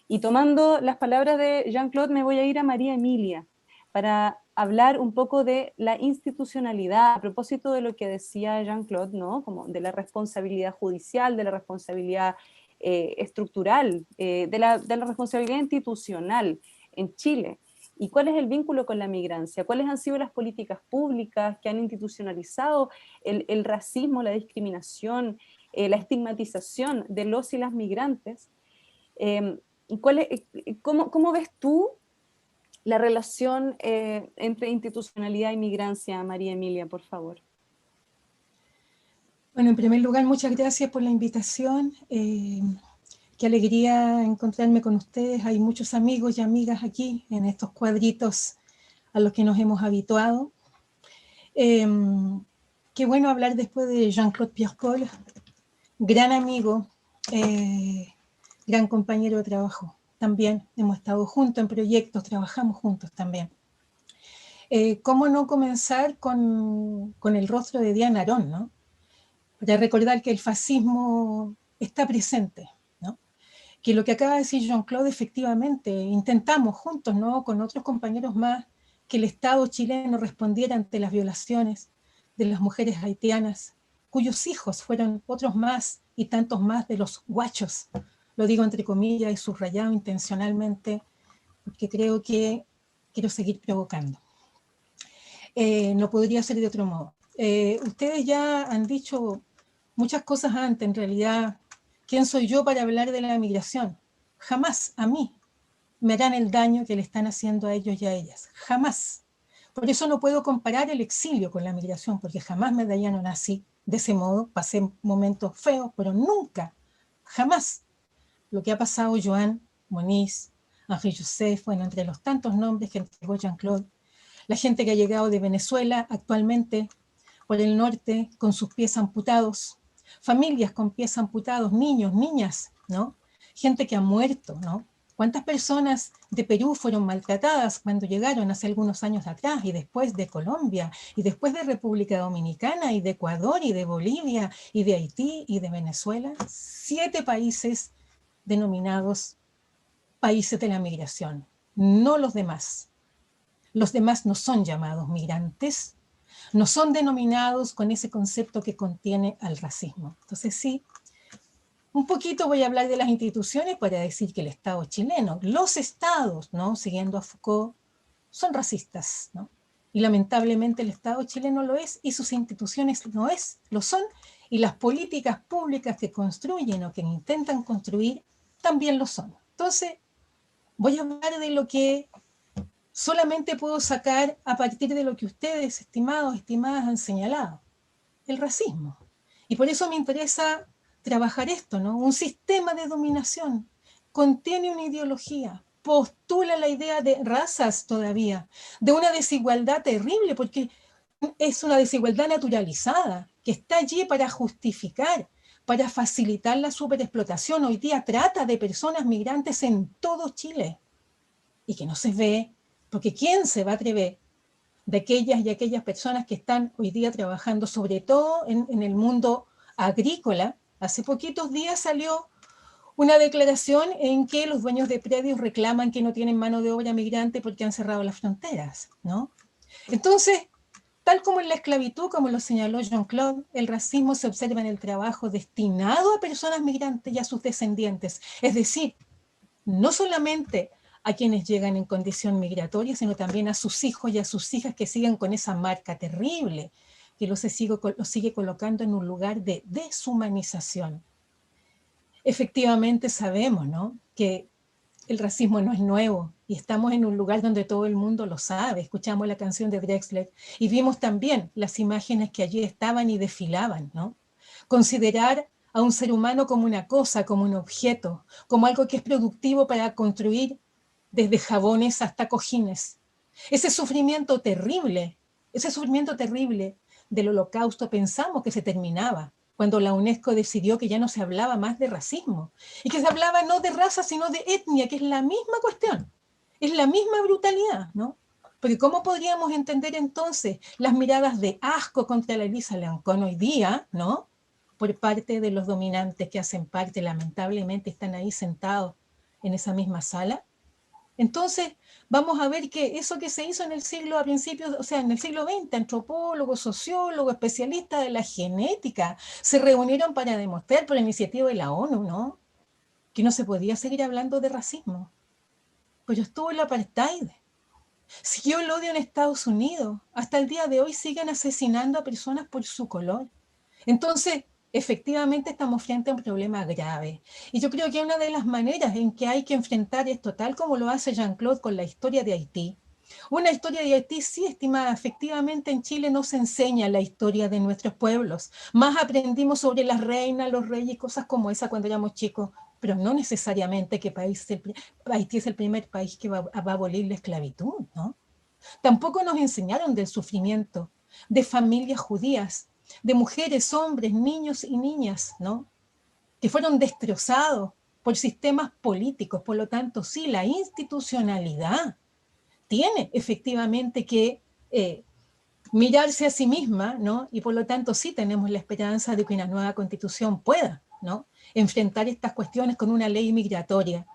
Y tomando las palabras de Jean-Claude, me voy a ir a María Emilia para hablar un poco de la institucionalidad, a propósito de lo que decía Jean-Claude, ¿no? Como de la responsabilidad judicial, de la responsabilidad estructural, de la responsabilidad institucional en Chile. ¿Y cuál es el vínculo con la migrancia? ¿Cuáles han sido las políticas públicas que han institucionalizado el racismo, la discriminación, la estigmatización de los y las migrantes? ¿Cómo ves tú la relación entre institucionalidad y migrancia, María Emilia, por favor? Bueno, en primer lugar, muchas gracias por la invitación. Qué alegría encontrarme con ustedes. Hay muchos amigos y amigas aquí en estos cuadritos a los que nos hemos habituado. Qué bueno hablar después de Jean-Claude Pierre-Paul, gran amigo, gran compañero de trabajo. También hemos estado juntos en proyectos, trabajamos juntos también. ¿Cómo no comenzar con el rostro de Diana Arón, ¿no? Para recordar que el fascismo está presente, ¿no? Que lo que acaba de decir Jean-Claude, efectivamente, intentamos juntos, ¿no?, con otros compañeros más, que el Estado chileno respondiera ante las violaciones de las mujeres haitianas, cuyos hijos fueron otros más y tantos más de los guachos. Lo digo entre comillas y subrayado intencionalmente, porque creo que quiero seguir provocando. No podría ser de otro modo. Ustedes ya han dicho muchas cosas antes, en realidad. ¿Quién soy yo para hablar de la migración? Jamás a mí me harán el daño que le están haciendo a ellos y a ellas. Jamás. Por eso no puedo comparar el exilio con la migración, porque jamás me dañaron así, de ese modo. Pasé momentos feos, pero nunca, jamás. Lo que ha pasado Joan, Moniz, Henri Joseph, bueno, entre los tantos nombres que entregó Jean-Claude, la gente que ha llegado de Venezuela actualmente por el norte con sus pies amputados, familias con pies amputados, niños, niñas, ¿no? Gente que ha muerto, ¿no? ¿Cuántas personas de Perú fueron maltratadas cuando llegaron hace algunos años atrás, y después de Colombia, y después de República Dominicana, y de Ecuador, y de Bolivia, y de Haití, y de Venezuela? 7 países denominados países de la migración, no los demás. Los demás no son llamados migrantes, no son denominados con ese concepto que contiene al racismo. Entonces sí, un poquito voy a hablar de las instituciones para decir que el Estado chileno, los estados, ¿no?, siguiendo a Foucault, son racistas, ¿no? Y lamentablemente el Estado chileno lo es, y sus instituciones lo son, y las políticas públicas que construyen o que intentan construir también lo son. Entonces, voy a hablar de lo que solamente puedo sacar a partir de lo que ustedes, estimados, estimadas, han señalado, el racismo. Y por eso me interesa trabajar esto, ¿no? Un sistema de dominación contiene una ideología, postula la idea de razas todavía, de una desigualdad terrible, porque es una desigualdad naturalizada, que está allí para justificar, para facilitar la superexplotación. Hoy día trata de personas migrantes en todo Chile, y que no se ve. Porque ¿quién se va a atrever de aquellas y aquellas personas que están hoy día trabajando, sobre todo en el mundo agrícola? Hace poquitos días salió una declaración en que los dueños de predios reclaman que no tienen mano de obra migrante porque han cerrado las fronteras, ¿no? Entonces, tal como en la esclavitud, como lo señaló Jean-Claude, el racismo se observa en el trabajo destinado a personas migrantes y a sus descendientes. Es decir, no solamente a quienes llegan en condición migratoria, sino también a sus hijos y a sus hijas que siguen con esa marca terrible, que los sigue colocando en un lugar de deshumanización. Efectivamente sabemos, ¿no?, que el racismo no es nuevo, y estamos en un lugar donde todo el mundo lo sabe. Escuchamos la canción de Drexler y vimos también las imágenes que allí estaban y desfilaban, ¿no? Considerar a un ser humano como una cosa, como un objeto, como algo que es productivo para construir desde jabones hasta cojines. Ese sufrimiento terrible del Holocausto pensamos que se terminaba cuando la UNESCO decidió que ya no se hablaba más de racismo, y que se hablaba no de raza, sino de etnia, que es la misma cuestión, es la misma brutalidad, ¿no? Porque ¿cómo podríamos entender entonces las miradas de asco contra la Elisa Leoncón hoy día, ¿no?, por parte de los dominantes que hacen parte, lamentablemente están ahí sentados en esa misma sala? Entonces, vamos a ver que eso que se hizo en el siglo, a principios, o sea, en el siglo XX, antropólogos, sociólogos, especialistas de la genética, se reunieron para demostrar por iniciativa de la ONU, ¿no?, que no se podía seguir hablando de racismo. Pero estuvo el apartheid, siguió el odio en Estados Unidos, hasta el día de hoy siguen asesinando a personas por su color. Entonces, efectivamente estamos frente a un problema grave. Y yo creo que una de las maneras en que hay que enfrentar esto, tal como lo hace Jean-Claude con la historia de Haití, Una historia de Haití, sí, estimada, efectivamente en Chile no se enseña la historia de nuestros pueblos. Más aprendimos sobre las reinas, los reyes y cosas como esa cuando éramos chicos, pero no necesariamente que Haití es el primer país que va a abolir la esclavitud, ¿no? Tampoco nos enseñaron del sufrimiento de familias judías, de mujeres, hombres, niños y niñas, ¿no? Que fueron destrozados por sistemas políticos. Por lo tanto, sí, la institucionalidad tiene efectivamente que mirarse a sí misma, ¿no? Y por lo tanto sí tenemos la esperanza de que una nueva constitución pueda, ¿no?, enfrentar estas cuestiones con una ley migratoria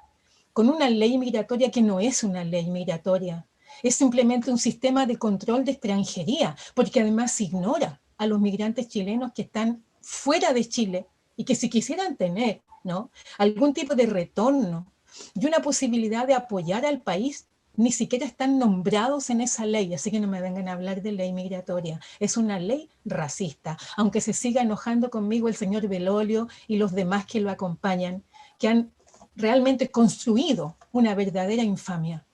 que no es una ley migratoria, es simplemente un sistema de control de extranjería, porque además ignora a los migrantes chilenos que están fuera de Chile y que si quisieran tener, ¿no?, algún tipo de retorno y una posibilidad de apoyar al país, ni siquiera están nombrados en esa ley, así que no me vengan a hablar de ley migratoria. Es una ley racista, aunque se siga enojando conmigo el señor Belolio y los demás que lo acompañan, que han realmente construido una verdadera infamia.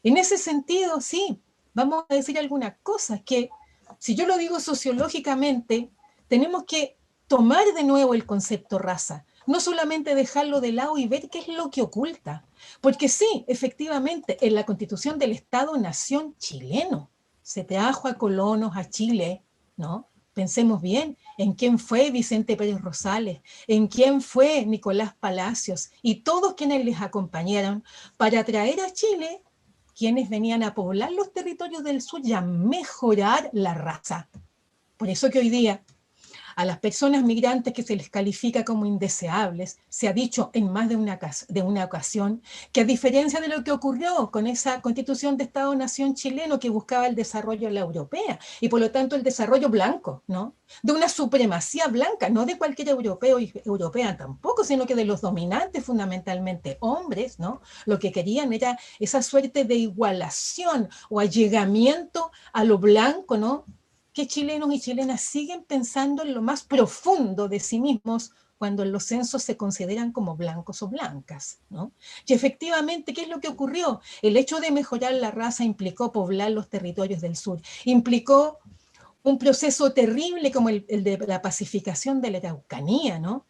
En ese sentido, sí, vamos a decir algunas cosas que, si yo lo digo sociológicamente, tenemos que tomar de nuevo el concepto raza, no solamente dejarlo de lado y ver qué es lo que oculta. Porque sí, efectivamente, en la Constitución del Estado-Nación chileno se trajo a colonos a Chile, ¿no? Pensemos bien en quién fue Vicente Pérez Rosales, en quién fue Nicolás Palacios y todos quienes les acompañaron para traer a Chile quienes venían a poblar los territorios del sur y a mejorar la raza. Por eso que hoy día a las personas migrantes que se les califica como indeseables, se ha dicho en más de una ocasión que a diferencia de lo que ocurrió con esa Constitución de Estado-Nación chileno que buscaba el desarrollo de la europea y por lo tanto el desarrollo blanco, ¿no?, de una supremacía blanca, no de cualquier europeo y europea tampoco, sino que de los dominantes fundamentalmente hombres, ¿no?, lo que querían era esa suerte de igualación o allegamiento a lo blanco, ¿no?, que chilenos y chilenas siguen pensando en lo más profundo de sí mismos cuando en los censos se consideran como blancos o blancas, ¿no? Y efectivamente, ¿qué es lo que ocurrió? El hecho de mejorar la raza implicó poblar los territorios del sur, implicó un proceso terrible como el de la pacificación de la Araucanía, ¿no?,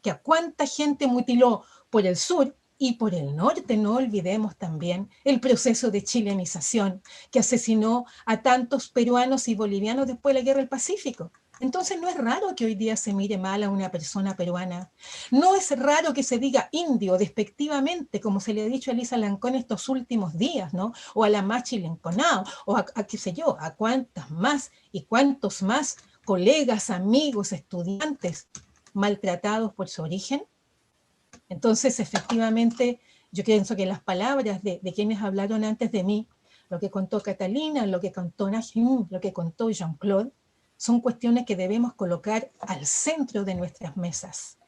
que a cuánta gente mutiló por el sur. Y por el norte, no olvidemos también el proceso de chilenización que asesinó a tantos peruanos y bolivianos después de la Guerra del Pacífico. Entonces no es raro que hoy día se mire mal a una persona peruana. No es raro que se diga indio despectivamente, como se le ha dicho a Elisa Lancón estos últimos días, ¿no?, o a la Machi Lenconao, o a qué sé yo, a cuántas más y cuántos más colegas, amigos, estudiantes maltratados por su origen. Entonces, efectivamente, yo pienso que las palabras de quienes hablaron antes de mí, lo que contó Catalina, lo que contó Najim, lo que contó Jean-Claude, son cuestiones que debemos colocar al centro de nuestras mesas.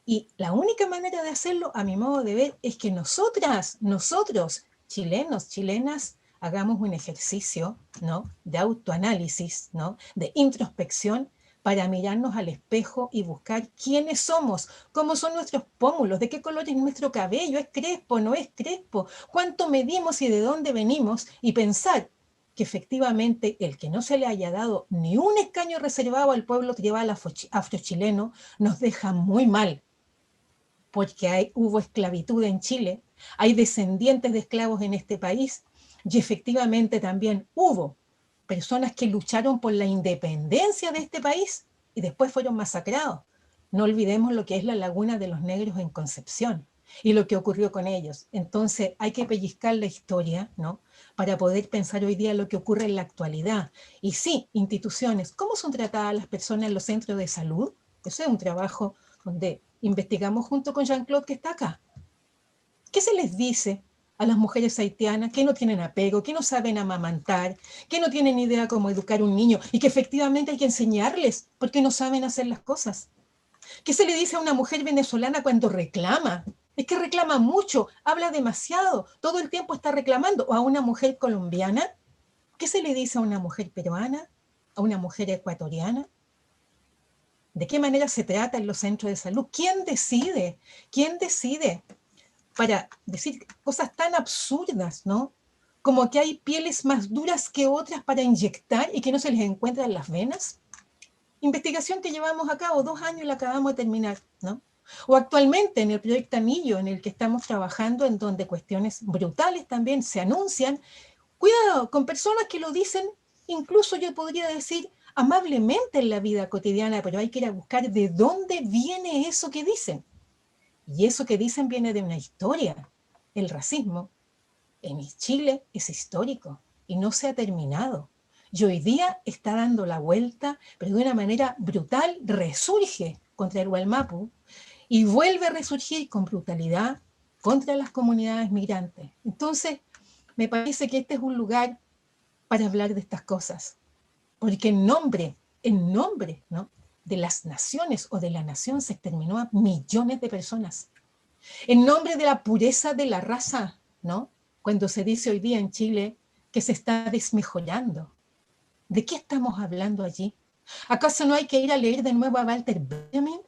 Y la única manera de hacerlo, a mi modo de ver, es que nosotros, chilenos, chilenas, hagamos un ejercicio, ¿no?, de autoanálisis, ¿no?, de introspección, para mirarnos al espejo y buscar quiénes somos, cómo son nuestros pómulos, de qué color es nuestro cabello, es crespo, no es crespo, cuánto medimos y de dónde venimos, y pensar que efectivamente el que no se le haya dado ni un escaño reservado al pueblo tribal afrochileno nos deja muy mal, porque hubo esclavitud en Chile, hay descendientes de esclavos en este país, y efectivamente también hubo personas que lucharon por la independencia de este país y después fueron masacrados. No olvidemos lo que es la Laguna de los Negros en Concepción y lo que ocurrió con ellos. Entonces hay que pellizcar la historia, ¿no?, para poder pensar hoy día lo que ocurre en la actualidad. Y sí, instituciones, ¿cómo son tratadas las personas en los centros de salud? Eso es un trabajo donde investigamos junto con Jean-Claude, que está acá. ¿Qué se les dice a las mujeres haitianas que no tienen apego, que no saben amamantar, que no tienen idea cómo educar a un niño y que efectivamente hay que enseñarles porque no saben hacer las cosas? ¿Qué se le dice a una mujer venezolana cuando reclama? Es que reclama mucho, habla demasiado, todo el tiempo está reclamando. ¿O a una mujer colombiana? ¿Qué se le dice a una mujer peruana? ¿A una mujer ecuatoriana? ¿De qué manera se trata en los centros de salud? ¿Quién decide? ¿Quién decide? Para decir cosas tan absurdas, ¿no?, como que hay pieles más duras que otras para inyectar y que no se les encuentra en las venas. Investigación que llevamos a cabo 2 años y la acabamos de terminar, ¿no? O actualmente en el proyecto Anillo, en el que estamos trabajando, en donde cuestiones brutales también se anuncian. Cuidado, con personas que lo dicen, incluso yo podría decir amablemente en la vida cotidiana, pero hay que ir a buscar de dónde viene eso que dicen. Y eso que dicen viene de una historia. El racismo en Chile es histórico y no se ha terminado. Y hoy día está dando la vuelta, pero de una manera brutal, resurge contra el Gualmapu y vuelve a resurgir con brutalidad contra las comunidades migrantes. Entonces, me parece que este es un lugar para hablar de estas cosas, porque en nombre, ¿no?, de las naciones o de la nación se exterminó a millones de personas. En nombre de la pureza de la raza, ¿no? Cuando se dice hoy día en Chile que se está desmejorando. ¿De qué estamos hablando allí? ¿Acaso no hay que ir a leer de nuevo a Walter Benjamin?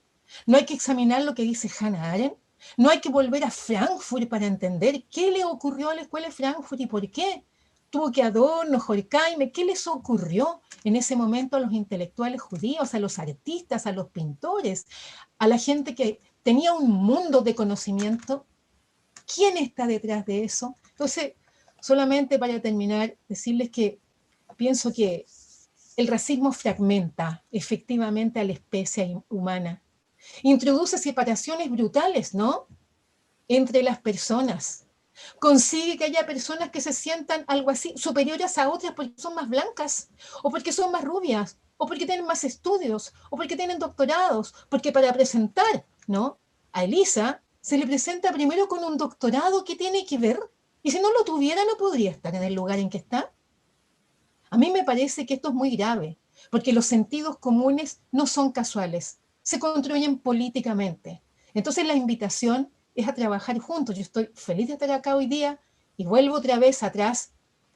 ¿No hay que examinar lo que dice Hannah Arendt? ¿No hay que volver a Frankfurt para entender qué le ocurrió a la escuela de Frankfurt y por qué? Tuvo que Adorno, Horkheimer, ¿qué les ocurrió en ese momento a los intelectuales judíos, a los artistas, a los pintores, a la gente que tenía un mundo de conocimiento? ¿Quién está detrás de eso? Entonces, solamente para terminar, decirles que pienso que el racismo fragmenta efectivamente a la especie humana. Introduce separaciones brutales, ¿no?, entre las personas. Consigue que haya personas que se sientan algo así superiores a otras porque son más blancas, o porque son más rubias, o porque tienen más estudios, o porque tienen doctorados, porque para presentar, ¿no?, a Elisa se le presenta primero con un doctorado que tiene que ver, y si no lo tuviera no podría estar en el lugar en que está. A mí me parece que esto es muy grave, porque los sentidos comunes no son casuales, se construyen políticamente. Entonces la invitación es a trabajar juntos. Yo estoy feliz de estar acá hoy día y vuelvo otra vez atrás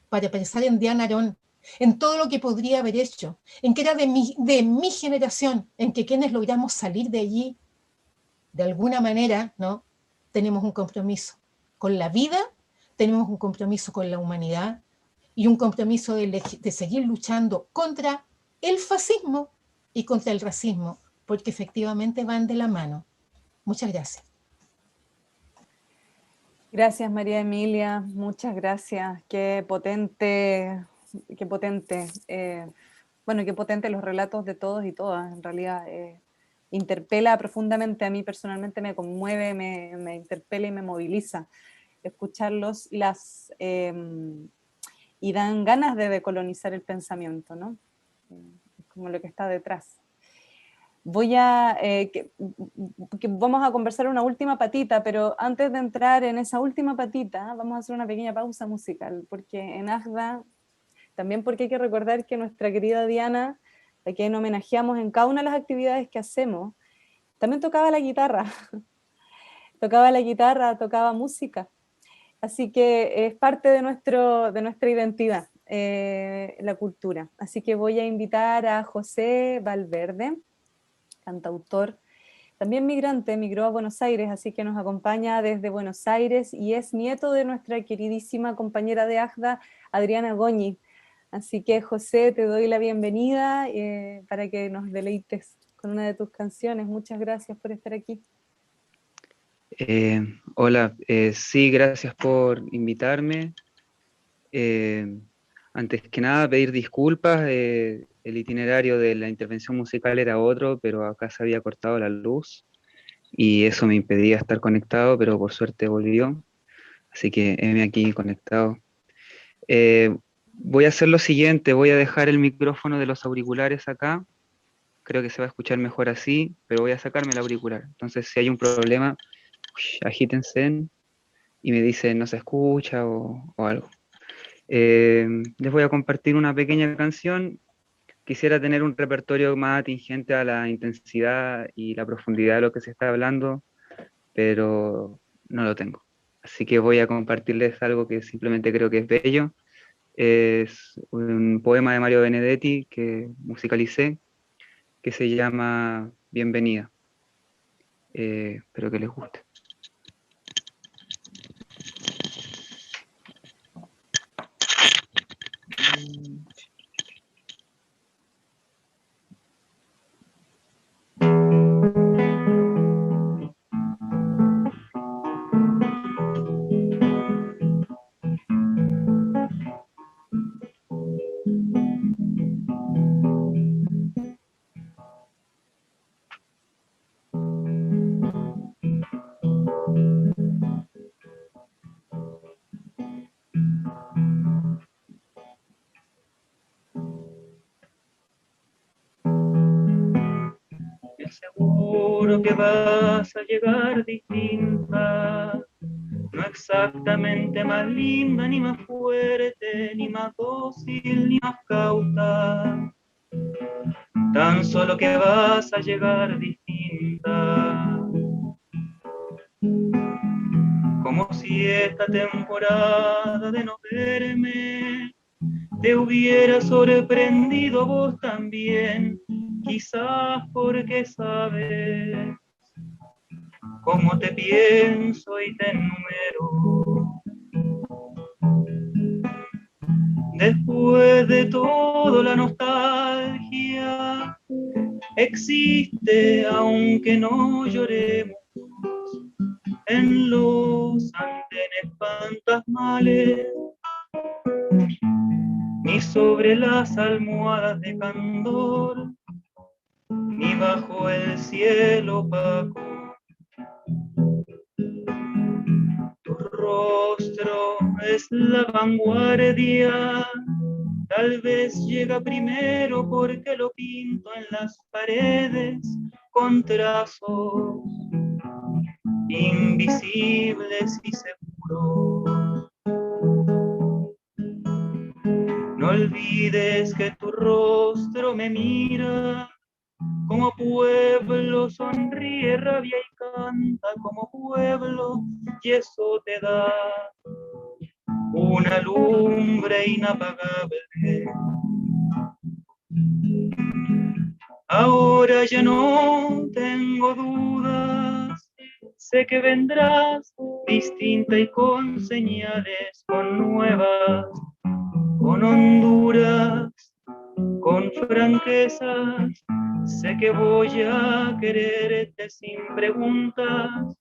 para pensar en Diana Arón, en todo lo que podría haber hecho, en que era de mi generación, en que quienes logramos salir de allí, de alguna manera, ¿no?, tenemos un compromiso con la vida, tenemos un compromiso con la humanidad y un compromiso de seguir luchando contra el fascismo y contra el racismo, porque efectivamente van de la mano. Muchas gracias. Gracias, María Emilia, muchas gracias. Qué potente, qué potente. Bueno, qué potente los relatos de todos y todas, en realidad. Interpela profundamente, a mí personalmente me conmueve, me interpela y me moviliza escucharlos y dan ganas de decolonizar el pensamiento, ¿no? Como lo que está detrás. Vamos a conversar una última patita, pero antes de entrar en esa última patita, vamos a hacer una pequeña pausa musical, porque en AJDA, también porque hay que recordar que nuestra querida Diana, a quien homenajeamos en cada una de las actividades que hacemos, también tocaba la guitarra, tocaba música, así que es parte de nuestra identidad, la cultura. Así que voy a invitar a José Valverde, cantautor, también migrante, emigró a Buenos Aires, así que nos acompaña desde Buenos Aires y es nieto de nuestra queridísima compañera de AJDA, Adriana Goñi. Así que, José, te doy la bienvenida para que nos deleites con una de tus canciones. Muchas gracias por estar aquí. Hola, sí, gracias por invitarme. Antes que nada, pedir disculpas. El itinerario de la intervención musical era otro, pero acá se había cortado la luz y eso me impedía estar conectado, pero por suerte volvió. Así que heme aquí conectado. Voy a hacer lo siguiente, voy a dejar el micrófono de los auriculares acá. Creo que se va a escuchar mejor así, pero voy a sacarme el auricular. Entonces, si hay un problema, agítense y me dicen no se escucha o algo. Les voy a compartir una pequeña canción. Quisiera tener un repertorio más atingente a la intensidad y la profundidad de lo que se está hablando, pero no lo tengo. Así que voy a compartirles algo que simplemente creo que es bello. Es un poema de Mario Benedetti que musicalicé, que se llama Bienvenida. Espero que les guste. seguro que vas a llegar distinta, no exactamente más linda, ni más fuerte, ni más dócil, ni más cauta, tan solo que vas a llegar distinta. Como si esta temporada de no verme te hubiera sorprendido vos también, quizás porque sabes cómo te pienso y te enumero. Después de todo, la nostalgia existe, aunque no lloremos en los andenes fantasmales, ni sobre las almohadas de candor, ni bajo el cielo opaco. Tu rostro es la vanguardia, tal vez llega primero porque lo pinto en las paredes con trazos invisibles y seguros. No olvides que tu rostro me mira, como pueblo sonríe, rabia y canta como pueblo, y eso te da una lumbre inapagable. Ahora ya no tengo dudas, sé que vendrás distinta y con señales, con nuevas, con honduras, con franquezas. Sé que voy a quererte sin preguntas,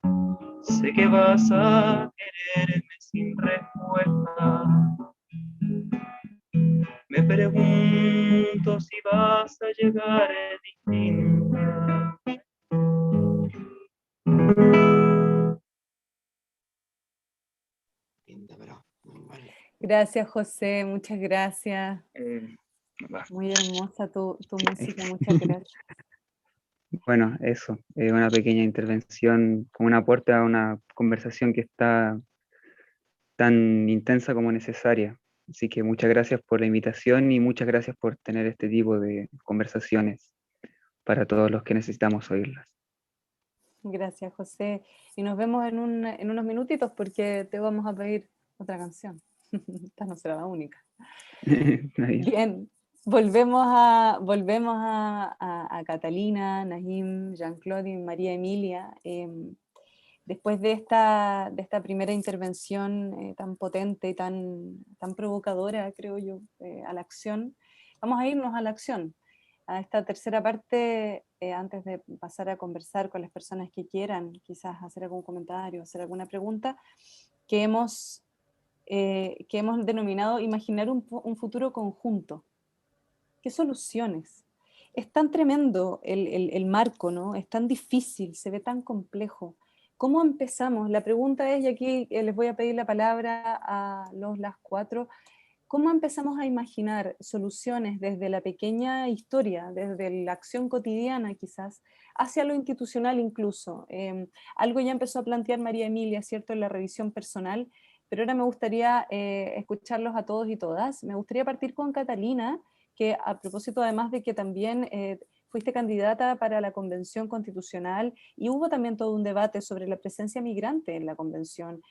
sé que vas a quererme sin respuesta. Me pregunto si vas a llegar distinta. Gracias, José, muchas gracias. Muy hermosa tu música, muchas gracias. Bueno, eso, una pequeña intervención como un aporte a una conversación que está tan intensa como necesaria. Así que muchas gracias por la invitación y muchas gracias por tener este tipo de conversaciones para todos los que necesitamos oírlas. Gracias, José. Y nos vemos en unos minutitos porque te vamos a pedir otra canción. Esta no será la única. Bien, volvemos a Catalina, Nahim, Jean-Claude y María Emilia. Después de esta primera intervención tan potente y tan provocadora, creo yo, a la acción, vamos a irnos a la acción, a esta tercera parte, antes de pasar a conversar con las personas que quieran, quizás hacer algún comentario, hacer alguna pregunta, que hemos denominado imaginar un futuro conjunto. ¿Qué soluciones? Es tan tremendo el marco, ¿no? Es tan difícil, se ve tan complejo. ¿Cómo empezamos? La pregunta es, y aquí les voy a pedir la palabra a las cuatro, ¿cómo empezamos a imaginar soluciones desde la pequeña historia, desde la acción cotidiana quizás, hacia lo institucional incluso? Algo ya empezó a plantear María Emilia, ¿cierto?, en la revisión personal, pero ahora me gustaría escucharlos a todos y todas. Me gustaría partir con Catalina, que a propósito además de que también fuiste candidata para la Convención Constitucional y hubo también todo un debate sobre la presencia migrante en la Convención,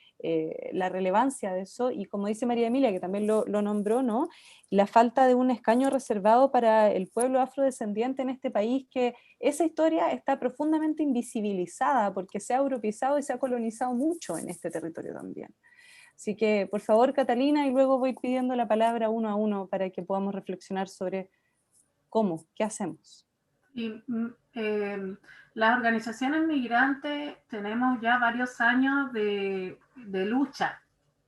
la relevancia de eso, y como dice María Emilia, que también lo nombró, ¿no?, la falta de un escaño reservado para el pueblo afrodescendiente en este país, que esa historia está profundamente invisibilizada porque se ha europeizado y se ha colonizado mucho en este territorio también. Así que, por favor, Catalina, y luego voy pidiendo la palabra uno a uno para que podamos reflexionar sobre cómo, qué hacemos. Y, las organizaciones migrantes tenemos ya varios años de lucha,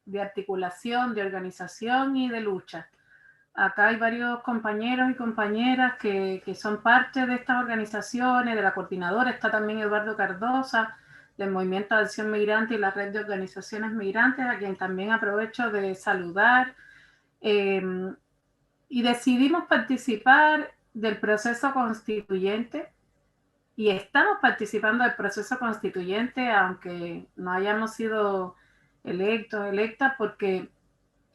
de articulación, de organización y de lucha. Acá hay varios compañeros y compañeras que son parte de estas organizaciones, de la coordinadora, está también Eduardo Cardosa, del Movimiento de Acción Migrante y la Red de Organizaciones Migrantes, a quien también aprovecho de saludar. Y decidimos participar del proceso constituyente y estamos participando del proceso constituyente, aunque no hayamos sido electos, electas, porque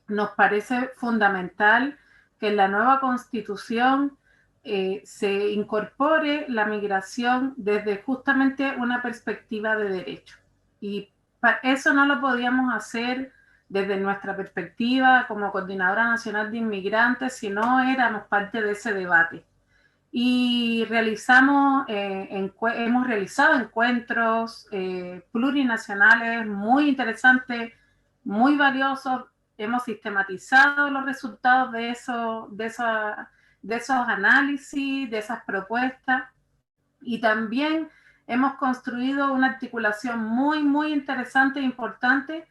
nos parece fundamental que en la nueva constitución se incorpore la migración desde justamente una perspectiva de derecho. Y eso no lo podíamos hacer desde nuestra perspectiva como Coordinadora Nacional de Inmigrantes si no éramos parte de ese debate. Y hemos realizado encuentros plurinacionales muy interesantes, muy valiosos. Hemos sistematizado los resultados de esos análisis, de esas propuestas, y también hemos construido una articulación muy, muy interesante e importante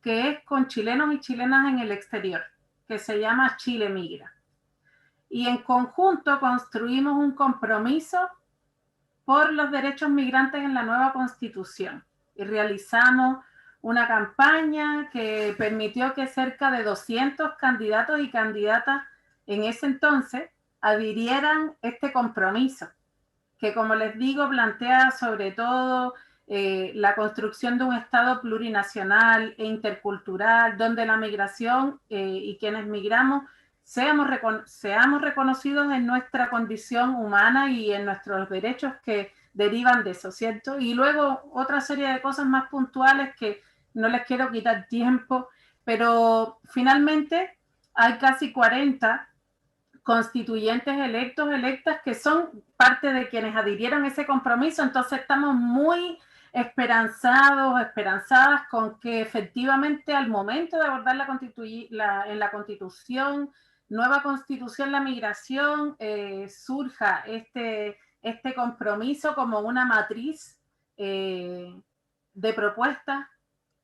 que es con chilenos y chilenas en el exterior, que se llama Chile Migra. Y en conjunto construimos un compromiso por los derechos migrantes en la nueva Constitución. Y realizamos una campaña que permitió que cerca de 200 candidatos y candidatas en ese entonces adhirieran este compromiso, que como les digo, plantea sobre todo la construcción de un Estado plurinacional e intercultural, donde la migración y quienes migramos seamos reconocidos en nuestra condición humana y en nuestros derechos que derivan de eso, ¿cierto? Y luego otra serie de cosas más puntuales que no les quiero quitar tiempo, pero finalmente hay casi 40 constituyentes electos, electas, que son parte de quienes adhirieron a ese compromiso. Entonces estamos muy esperanzadas con que efectivamente al momento de abordar en la Constitución, nueva Constitución, la migración, surja este compromiso como una matriz de propuestas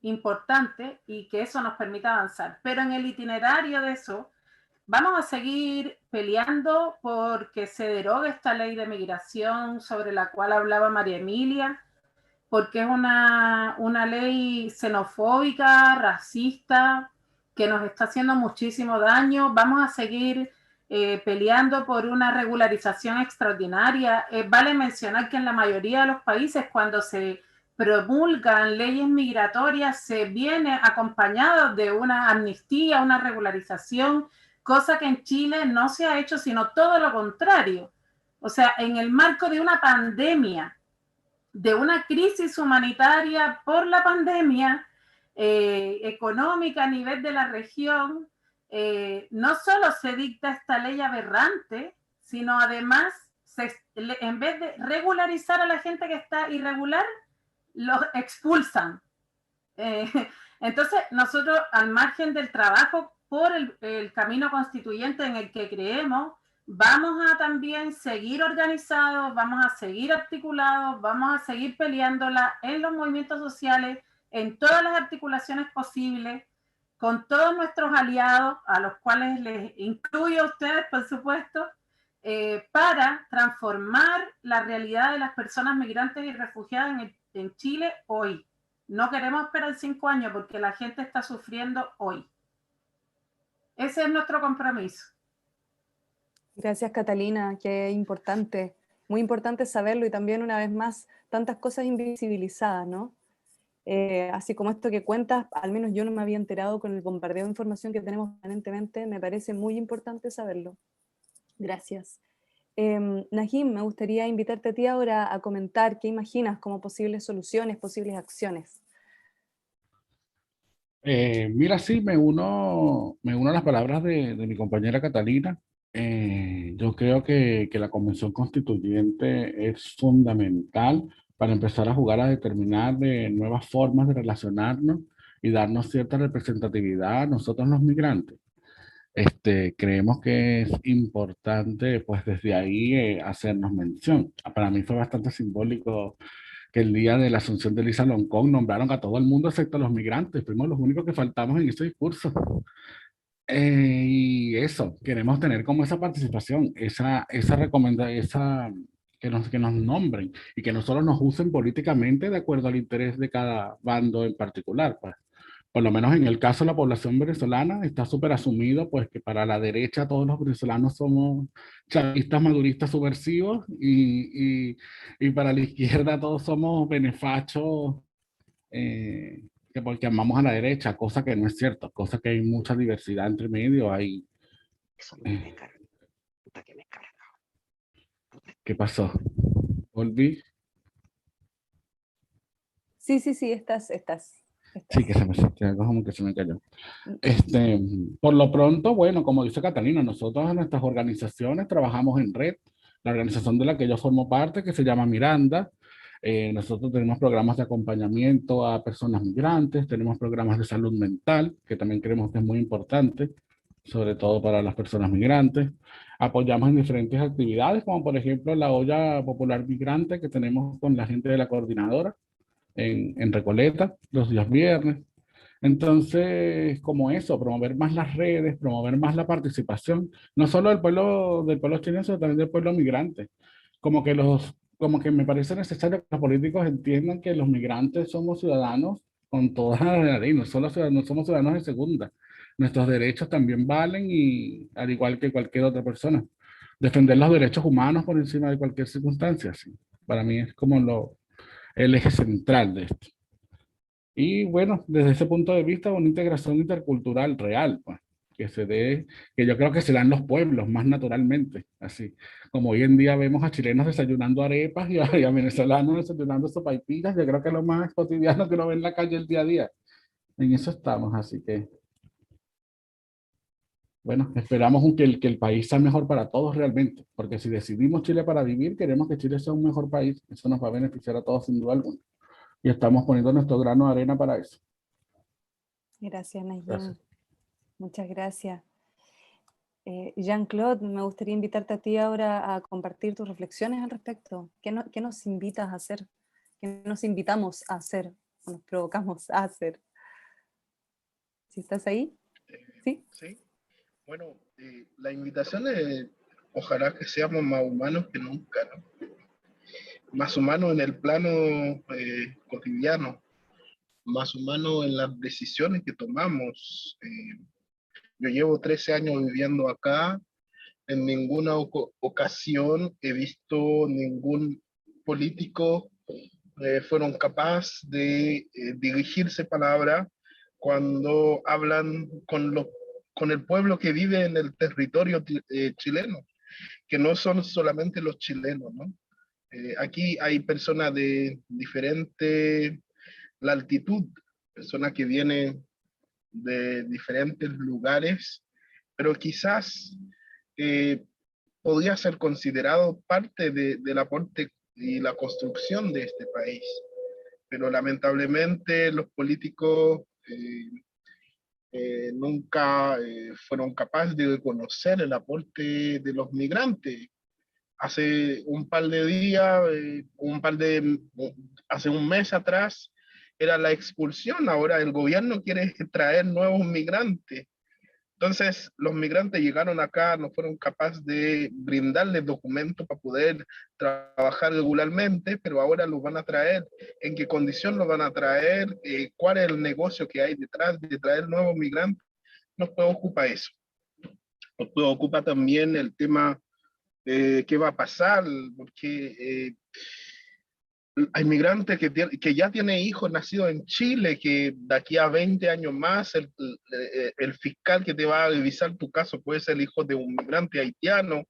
importante y que eso nos permita avanzar. Pero en el itinerario de eso, vamos a seguir peleando porque se derogue esta ley de migración sobre la cual hablaba María Emilia, porque es una ley xenofóbica, racista, que nos está haciendo muchísimo daño. Vamos a seguir peleando por una regularización extraordinaria. Vale mencionar que en la mayoría de los países, cuando se promulgan leyes migratorias, se viene acompañado de una amnistía, una regularización, cosa que en Chile no se ha hecho, sino todo lo contrario. O sea, en el marco de una pandemia, de una crisis humanitaria por la pandemia, económica a nivel de la región, no solo se dicta esta ley aberrante, sino además, en vez de regularizar a la gente que está irregular, los expulsan. Entonces, nosotros, al margen del trabajo por el camino constituyente en el que creemos, vamos a también seguir organizados, vamos a seguir articulados, vamos a seguir peleándola en los movimientos sociales, en todas las articulaciones posibles, con todos nuestros aliados, a los cuales les incluyo a ustedes, por supuesto, para transformar la realidad de las personas migrantes y refugiadas en Chile hoy. No queremos esperar 5 años porque la gente está sufriendo hoy. Ese es nuestro compromiso. Gracias, Catalina, qué importante, muy importante saberlo, y también una vez más, tantas cosas invisibilizadas, ¿no? Así como esto que cuentas, al menos yo no me había enterado con el bombardeo de información que tenemos permanentemente, me parece muy importante saberlo. Gracias. Najim, me gustaría invitarte a ti ahora a comentar qué imaginas como posibles soluciones, posibles acciones. Mira, sí, me uno a las palabras de mi compañera Catalina. Yo creo que la Convención Constituyente es fundamental para empezar a jugar a determinar nuevas formas de relacionarnos y darnos cierta representatividad a nosotros los migrantes. Creemos que es importante, pues desde ahí hacernos mención. Para mí fue bastante simbólico que el día de la asunción de Elisa Loncón nombraron a todo el mundo excepto a los migrantes. Fuimos los únicos que faltamos en ese discurso. Y eso, queremos tener como esa participación, esa recomendación, que nos nombren y que no solo nos usen políticamente de acuerdo al interés de cada bando en particular, pues, por lo menos en el caso de la población venezolana, está súper asumido, pues que para la derecha todos los venezolanos somos chavistas, maduristas, subversivos, y para la izquierda todos somos benefachos, que porque amamos a la derecha, cosa que no es cierto, cosa que hay mucha diversidad entre medio, hay... ¿Qué pasó? ¿Volví? Sí, estás. Sí, que se me sentía algo como que se me cayó. Por lo pronto, bueno, como dice Catalina, nosotros en nuestras organizaciones trabajamos en red. La organización de la que yo formo parte, que se llama Miranda, nosotros tenemos programas de acompañamiento a personas migrantes, tenemos programas de salud mental, que también creemos que es muy importante, sobre todo para las personas migrantes. Apoyamos en diferentes actividades, como por ejemplo la olla popular migrante que tenemos con la gente de la coordinadora en Recoleta los días viernes. Entonces, como eso, promover más las redes, promover más la participación, no solo del pueblo chileno, sino también del pueblo migrante. Como que me parece necesario que los políticos entiendan que los migrantes somos ciudadanos con toda la ley, no solo ciudadanos, no somos ciudadanos de segunda. Nuestros derechos también valen, y al igual que cualquier otra persona. Defender los derechos humanos por encima de cualquier circunstancia, sí. Para mí es como el eje central de esto. Y bueno, desde ese punto de vista, una integración intercultural real, pues, que yo creo que se da en los pueblos más naturalmente, así como hoy en día vemos a chilenos desayunando arepas y a venezolanos desayunando sopaipillas. Yo creo que es lo más cotidiano que uno ve en la calle el día a día. En eso estamos, así que bueno, esperamos que el país sea mejor para todos realmente, porque si decidimos Chile para vivir, queremos que Chile sea un mejor país. Eso nos va a beneficiar a todos sin duda alguna, y estamos poniendo nuestro grano de arena para eso. Gracias, Nayin. Gracias. Muchas gracias. Jean-Claude, me gustaría invitarte a ti ahora a compartir tus reflexiones al respecto. ¿Qué nos invitas a hacer? ¿Qué nos invitamos a hacer? ¿O nos provocamos a hacer? ¿Sí estás ahí? Sí. Sí. Bueno, la invitación es, ojalá que seamos más humanos que nunca, ¿no? Más humanos en el plano cotidiano, más humanos en las decisiones que tomamos. Yo llevo 13 años viviendo acá. En ninguna ocasión he visto ningún político fueron capaces de dirigirse palabra cuando hablan con el pueblo que vive en el territorio chileno, que no son solamente los chilenos, ¿no? Aquí hay personas de diferente latitud, personas que vienen de diferentes lugares, pero quizás podría ser considerado parte del aporte y la construcción de este país. Pero lamentablemente los políticos nunca fueron capaces de reconocer el aporte de los migrantes. Hace un par de días, hace un mes atrás, era la expulsión. Ahora el gobierno quiere traer nuevos migrantes. Entonces, los migrantes llegaron acá, no fueron capaces de brindarles documentos para poder trabajar regularmente, pero ahora los van a traer. ¿En qué condición los van a traer? ¿Cuál es el negocio que hay detrás de traer nuevos migrantes? Nos preocupa eso. Nos preocupa también el tema qué va a pasar, porque hay migrantes que ya tienen hijos nacidos en Chile, que de aquí a 20 años más el fiscal que te va a revisar tu caso puede ser el hijo de un migrante haitiano.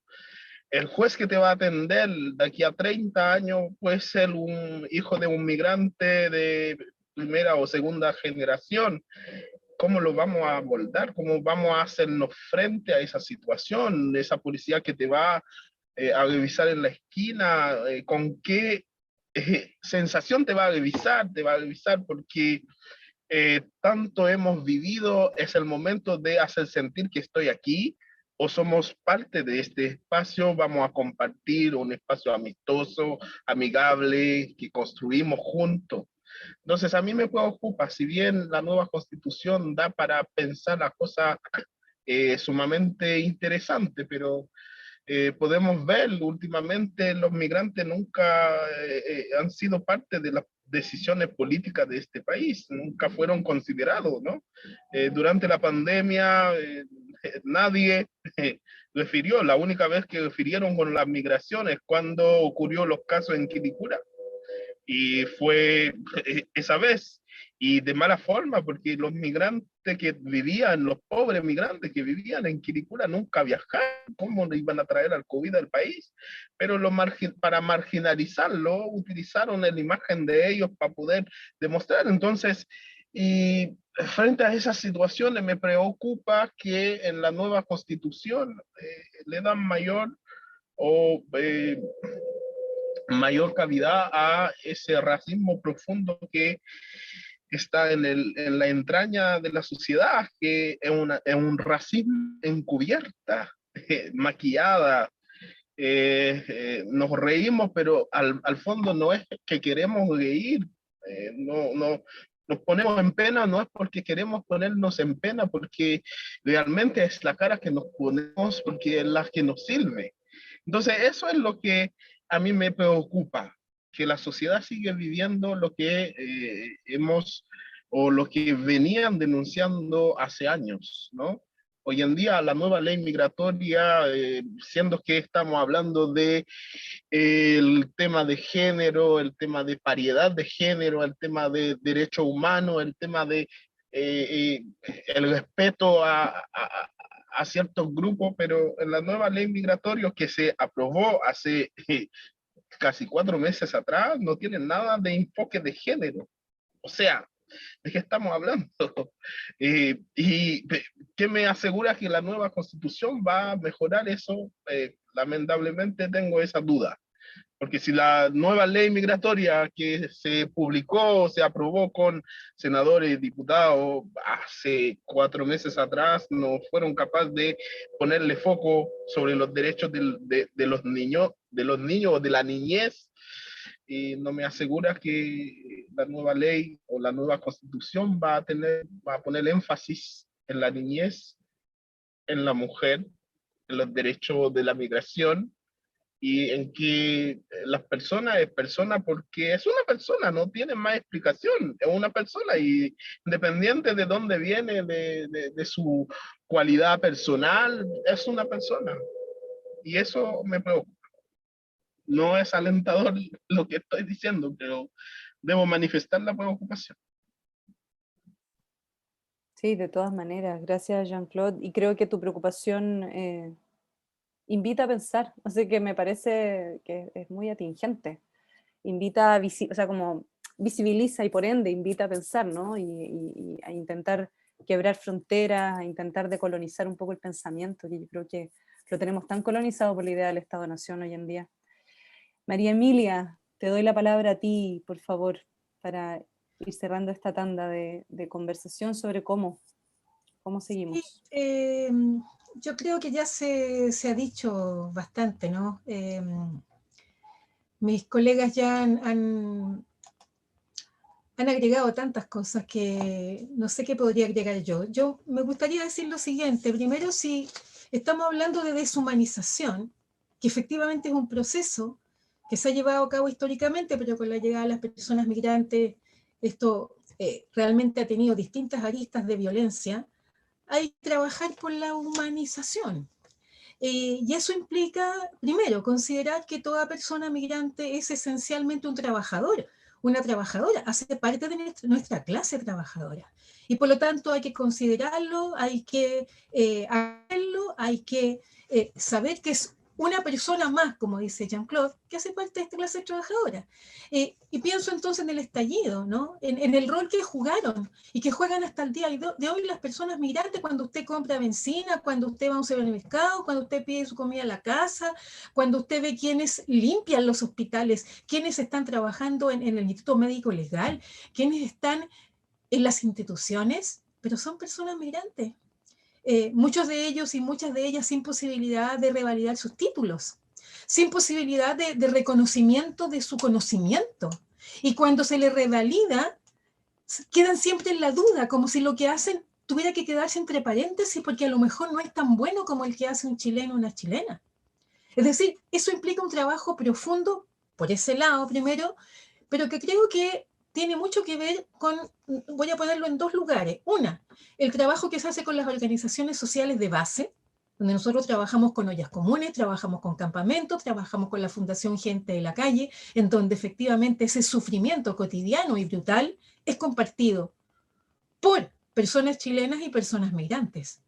El juez que te va a atender de aquí a 30 años puede ser un hijo de un migrante de primera o segunda generación. ¿Cómo lo vamos a abordar? ¿Cómo vamos a hacernos frente a esa situación? Esa policía que te va a revisar en la esquina, ¿con qué sensación te va a revisar? Te va a revisar porque tanto hemos vivido, es el momento de hacer sentir que estoy aquí, o somos parte de este espacio, vamos a compartir un espacio amistoso, amigable, que construimos juntos. Entonces a mí me preocupa, si bien la nueva constitución da para pensar las cosas sumamente interesantes, pero podemos ver últimamente los migrantes nunca han sido parte de las decisiones políticas de este país, nunca fueron considerados, ¿no? Durante la pandemia nadie refirió, la única vez que refirieron con las migraciones cuando ocurrió los casos en Quilicura, y fue esa vez, y de mala forma, porque los migrantes que vivían, los pobres migrantes que vivían en Quilicura nunca viajaban, ¿cómo le iban a traer al COVID al país? Pero para marginalizarlo, utilizaron la imagen de ellos para poder demostrar. Entonces, y frente a esas situaciones me preocupa que en la nueva constitución le dan mayor cavidad a ese racismo profundo que está en la entraña de la sociedad, que es un racismo encubierta, maquillada. Nos reímos, pero al fondo no es que queremos reír, no nos ponemos en pena, no es porque queremos ponernos en pena, porque realmente es la cara que nos ponemos, porque es la que nos sirve. Entonces eso es lo que a mí me preocupa, que la sociedad sigue viviendo lo que lo que venían denunciando hace años, ¿no? Hoy en día la nueva ley migratoria, siendo que estamos hablando de el tema de género, el tema de paridad de género, el tema de derechos humanos, el tema de el respeto a ciertos grupos, pero en la nueva ley migratoria que se aprobó hace casi 4 meses atrás, no tiene nada de enfoque de género. O sea, ¿de qué estamos hablando? ¿Y qué me asegura que la nueva constitución va a mejorar eso? Lamentablemente tengo esa duda. Porque si la nueva ley migratoria que se publicó, se aprobó con senadores y diputados hace 4 meses atrás, no fueron capaces de ponerle foco sobre los derechos de los niños o de la niñez, y no me asegura que la nueva ley o la nueva constitución va a poner énfasis en la niñez, en la mujer, en los derechos de la migración, y en que las personas es persona porque es una persona, no tiene más explicación, es una persona, y independiente de dónde viene, de su cualidad personal, es una persona. Y eso me preocupa. No es alentador lo que estoy diciendo, pero debo manifestar la preocupación. Sí, de todas maneras. Gracias, Jean-Claude. Y creo que tu preocupación invita a pensar, así que me parece que es muy atingente. Invita a como visibiliza y por ende invita a pensar, ¿no? Y a intentar quebrar fronteras, a intentar decolonizar un poco el pensamiento, que yo creo que lo tenemos tan colonizado por la idea del Estado-Nación hoy en día. María Emilia, te doy la palabra a ti, por favor, para ir cerrando esta tanda de conversación sobre cómo seguimos. Sí, yo creo que ya se ha dicho bastante, ¿no? Mis colegas ya han agregado tantas cosas que no sé qué podría agregar yo. Yo me gustaría decir lo siguiente. Primero, si estamos hablando de deshumanización, que efectivamente es un proceso que se ha llevado a cabo históricamente, pero con la llegada de las personas migrantes, esto realmente ha tenido distintas aristas de violencia. Hay que trabajar por la humanización. Y eso implica, primero, considerar que toda persona migrante es esencialmente un trabajador, una trabajadora, hace parte de nuestra clase trabajadora. Y por lo tanto hay que considerarlo, hay que hacerlo, hay que saber que es una persona más, como dice Jean-Claude, que hace parte de esta clase trabajadora. Y pienso entonces en el estallido, ¿no? En el rol que jugaron y que juegan hasta el día de hoy las personas migrantes, cuando usted compra benzina, cuando usted va a un supermercado, cuando usted pide su comida a la casa, cuando usted ve quiénes limpian los hospitales, quiénes están trabajando en el Instituto Médico Legal, quiénes están en las instituciones, pero son personas migrantes. Muchos de ellos y muchas de ellas sin posibilidad de revalidar sus títulos, sin posibilidad de reconocimiento de su conocimiento. Y cuando se les revalida, quedan siempre en la duda, como si lo que hacen tuviera que quedarse entre paréntesis, porque a lo mejor no es tan bueno como el que hace un chileno o una chilena. Es decir, eso implica un trabajo profundo por ese lado primero, pero que creo que tiene mucho que ver con, voy a ponerlo en dos lugares. Una, el trabajo que se hace con las organizaciones sociales de base, donde nosotros trabajamos con ollas comunes, trabajamos con campamentos, trabajamos con la Fundación Gente de la Calle, en donde efectivamente ese sufrimiento cotidiano y brutal es compartido por personas chilenas y personas migrantes.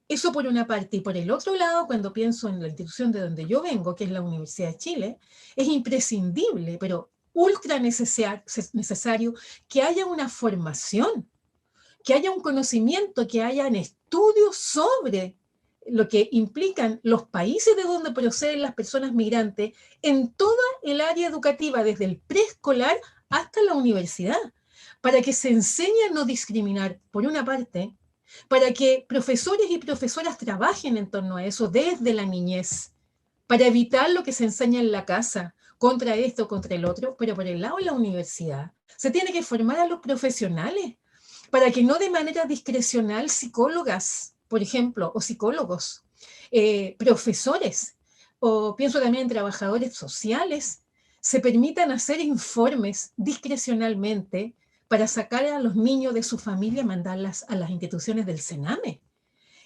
Eso por una parte. Y por el otro lado, cuando pienso en la institución de donde yo vengo, que es la Universidad de Chile, es imprescindible, pero ultra necesario que haya una formación, que haya un conocimiento, que hayan estudios sobre lo que implican los países de donde proceden las personas migrantes en toda el área educativa, desde el preescolar hasta la universidad, para que se enseñe a no discriminar, por una parte, para que profesores y profesoras trabajen en torno a eso desde la niñez, para evitar lo que se enseña en la casa, contra esto, contra el otro, pero por el lado de la universidad se tiene que formar a los profesionales, para que no de manera discrecional psicólogas, por ejemplo, o psicólogos, profesores, o pienso también en trabajadores sociales, se permitan hacer informes discrecionalmente para sacar a los niños de su familia y mandarlas a las instituciones del Sename.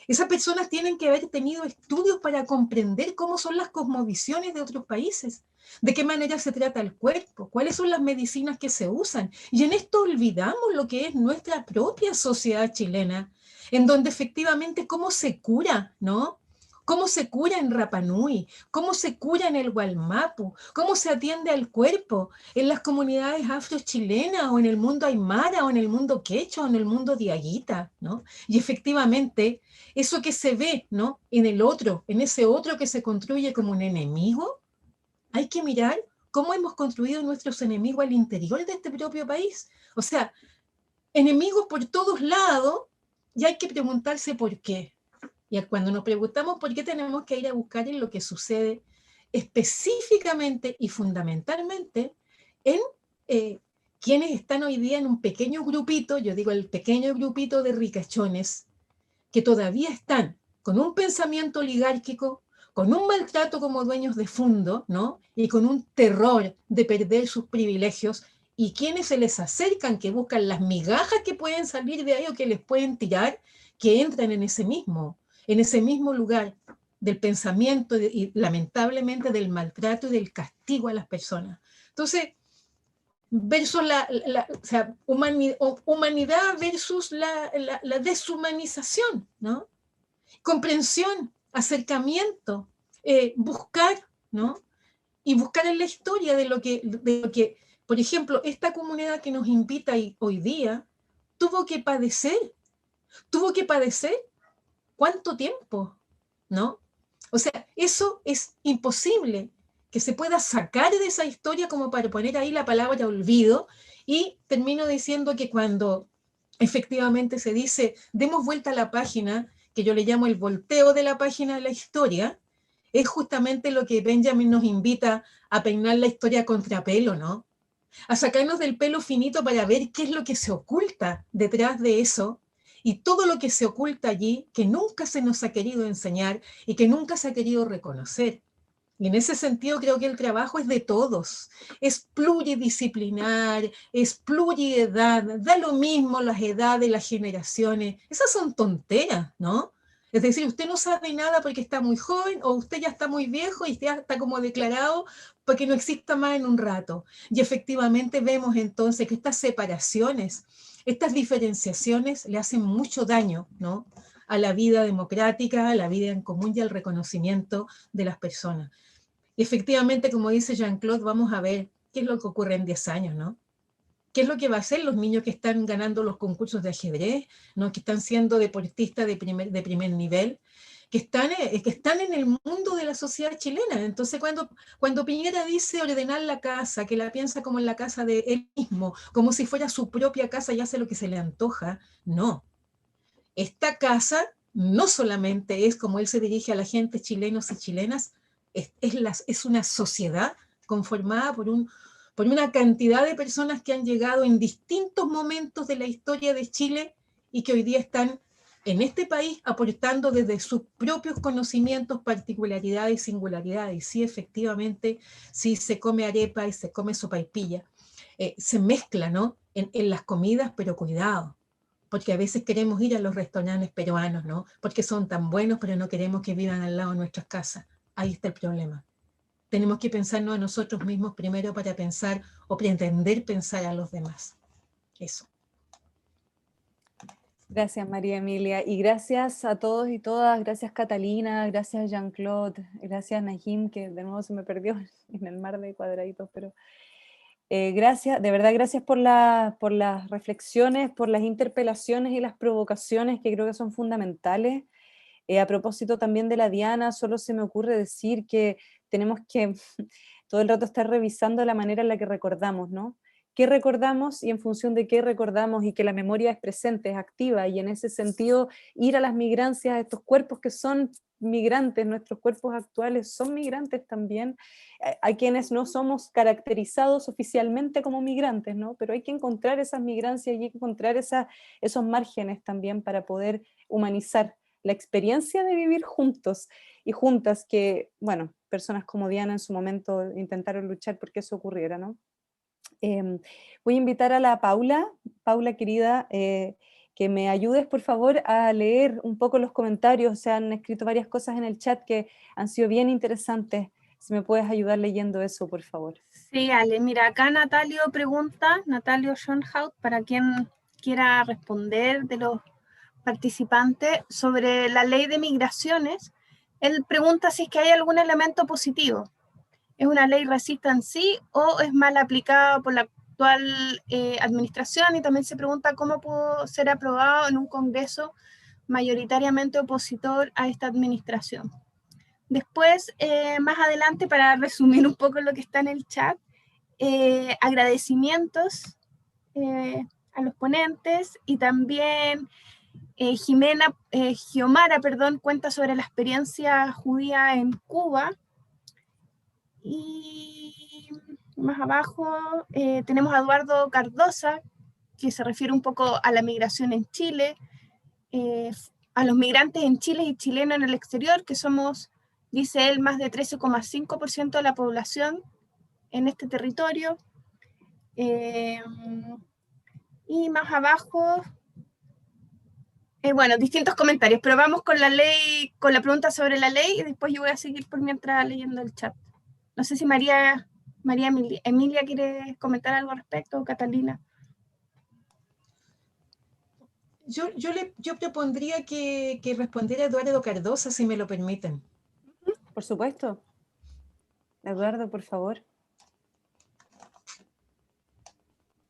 Esas personas tienen que haber tenido estudios para comprender cómo son las cosmovisiones de otros países, de qué manera se trata el cuerpo, cuáles son las medicinas que se usan. Y en esto olvidamos lo que es nuestra propia sociedad chilena, en donde efectivamente cómo se cura, ¿no? Cómo se cura en Rapa Nui, cómo se cura en el Gualmapu, cómo se atiende al cuerpo en las comunidades afro-chilenas o en el mundo aymara o en el mundo quechua o en el mundo diaguita, ¿no? Y efectivamente, eso que se ve, ¿no? En el otro, en ese otro que se construye como un enemigo, hay que mirar cómo hemos construido nuestros enemigos al interior de este propio país. O sea, enemigos por todos lados, y hay que preguntarse por qué. Y cuando nos preguntamos por qué, tenemos que ir a buscar en lo que sucede específicamente y fundamentalmente en quienes están hoy día en un pequeño grupito, yo digo el pequeño grupito de ricachones, que todavía están con un pensamiento oligárquico, con un maltrato como dueños de fondo, ¿no? Y con un terror de perder sus privilegios, y quienes se les acercan, que buscan las migajas que pueden salir de ahí o que les pueden tirar, que entran en ese mismo lugar del pensamiento y lamentablemente del maltrato y del castigo a las personas. Entonces, versus o sea, humanidad versus la deshumanización, ¿no? Comprensión, acercamiento, buscar, ¿no? Y buscar en la historia de lo que, por ejemplo, esta comunidad que nos invita hoy día tuvo que padecer. ¿Cuánto tiempo? ¿No? O sea, eso es imposible que se pueda sacar de esa historia como para poner ahí la palabra olvido, y termino diciendo que cuando efectivamente se dice demos vuelta a la página, que yo le llamo el volteo de la página de la historia, es justamente lo que Benjamin nos invita a peinar la historia a contrapelo, ¿no? A sacarnos del pelo finito para ver qué es lo que se oculta detrás de eso, y todo lo que se oculta allí, que nunca se nos ha querido enseñar y que nunca se ha querido reconocer. Y en ese sentido creo que el trabajo es de todos, es pluridisciplinar, es pluriedad, da lo mismo las edades, las generaciones, esas son tonteras, ¿no? Es decir, usted no sabe nada porque está muy joven, o usted ya está muy viejo y ya está como declarado para que no exista más en un rato. Y efectivamente vemos entonces que estas separaciones, estas diferenciaciones le hacen mucho daño, ¿no? A la vida democrática, a la vida en común y al reconocimiento de las personas. Y efectivamente, como dice Jean-Claude, vamos a ver qué es lo que ocurre en 10 años, ¿no? ¿Qué es lo que va a hacer los niños que están ganando los concursos de ajedrez, ¿no? Que están siendo deportistas de primer nivel, que están en el mundo de la sociedad chilena? Entonces, cuando Piñera dice ordenar la casa, que la piensa como en la casa de él mismo, como si fuera su propia casa y hace lo que se le antoja, no. Esta casa no solamente es como él se dirige a la gente, chilenos y chilenas, es una sociedad conformada por una cantidad de personas que han llegado en distintos momentos de la historia de Chile y que hoy día están en este país, aportando desde sus propios conocimientos, particularidades y singularidades. Y sí, efectivamente, sí se come arepa y se come sopaipilla. Se mezcla, ¿no? En las comidas, pero cuidado, porque a veces queremos ir a los restaurantes peruanos, ¿no? Porque son tan buenos, pero no queremos que vivan al lado de nuestras casas. Ahí está el problema. Tenemos que pensarnos a nosotros mismos primero para pensar o pretender pensar a los demás. Eso. Gracias, María Emilia. Y gracias a todos y todas. Gracias, Catalina. Gracias, Jean-Claude. Gracias, Nahim, que de nuevo se me perdió en el mar de cuadraditos. Pero gracias, de verdad, gracias por las reflexiones, por las interpelaciones y las provocaciones que creo que son fundamentales. A propósito también de la Diana, solo se me ocurre decir que tenemos que todo el rato estar revisando la manera en la que recordamos, ¿no? ¿Qué recordamos y en función de qué recordamos? Y que la memoria es presente, es activa, y en ese sentido ir a las migrancias, a estos cuerpos que son migrantes, nuestros cuerpos actuales son migrantes también. Hay quienes no somos caracterizados oficialmente como migrantes, ¿no? Pero hay que encontrar esas migrancias y hay que encontrar esos márgenes también para poder humanizar la experiencia de vivir juntos y juntas, que, bueno, personas como Diana en su momento intentaron luchar porque eso ocurriera, ¿no? Voy a invitar a la Paula querida, que me ayudes por favor a leer un poco los comentarios. Se han escrito varias cosas en el chat que han sido bien interesantes. Si me puedes ayudar leyendo eso, por favor. Sí, Ale, mira, acá Natalio pregunta, Natalio Schoenhout, para quien quiera responder de los participantes, sobre la ley de migraciones. Él pregunta si es que hay algún elemento positivo. ¿Es una ley racista en sí o es mal aplicada por la actual administración? Y también se pregunta cómo pudo ser aprobado en un Congreso mayoritariamente opositor a esta administración. Después, más adelante, para resumir un poco lo que está en el chat, agradecimientos a los ponentes, y también Giomara, cuenta sobre la experiencia judía en Cuba. Y más abajo tenemos a Eduardo Cardosa, que se refiere un poco a la migración en Chile, a los migrantes en Chile y chilenos en el exterior, que somos, dice él, más de 13,5% de la población en este territorio. Y más abajo, bueno, distintos comentarios, pero vamos con la ley, con la pregunta sobre la ley, y después yo voy a seguir por mientras leyendo el chat. No sé si María Emilia quiere comentar algo al respecto, o Catalina. Yo propondría que respondiera Eduardo Cardosa, si me lo permiten. Por supuesto. Eduardo, por favor.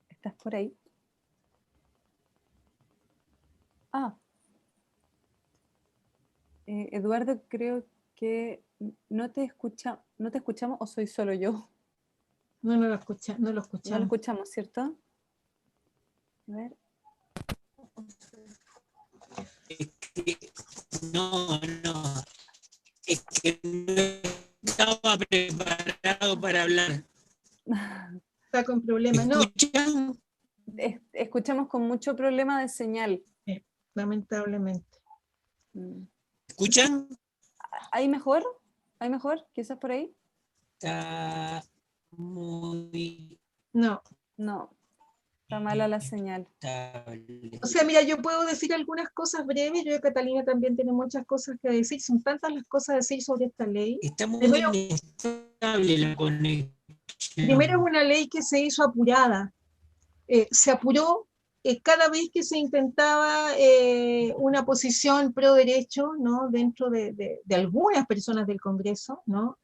¿Estás por ahí? Eduardo, creo que no te escuchamos, o soy solo yo. No lo escuchamos. No lo escuchamos, ¿cierto? A ver. No. Es que no estaba preparado para hablar. Está con problemas. No. Escuchamos con mucho problema de señal. Lamentablemente. ¿Escuchan? ¿Hay mejor? ¿Hay mejor? ¿Quizás por ahí? Está muy... No. Está mala la señal. O sea, mira, yo puedo decir algunas cosas breves. Yo y Catalina también tiene muchas cosas que decir. Son tantas las cosas a decir sobre esta ley. Está muy inestable la conexión. Primero, es una ley que se hizo apurada. Se apuró cada vez que se intentaba una posición pro derecho, ¿no? Dentro de algunas personas del Congreso, ¿no?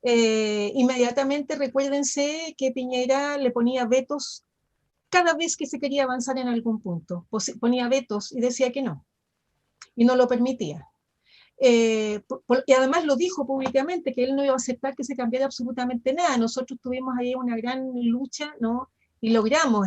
Inmediatamente recuérdense que Piñera le ponía vetos cada vez que se quería avanzar en algún punto. Ponía vetos y decía que no, y no lo permitía. Y además lo dijo públicamente, que él no iba a aceptar que se cambiara absolutamente nada. Nosotros tuvimos ahí una gran lucha, ¿no? Y logramos,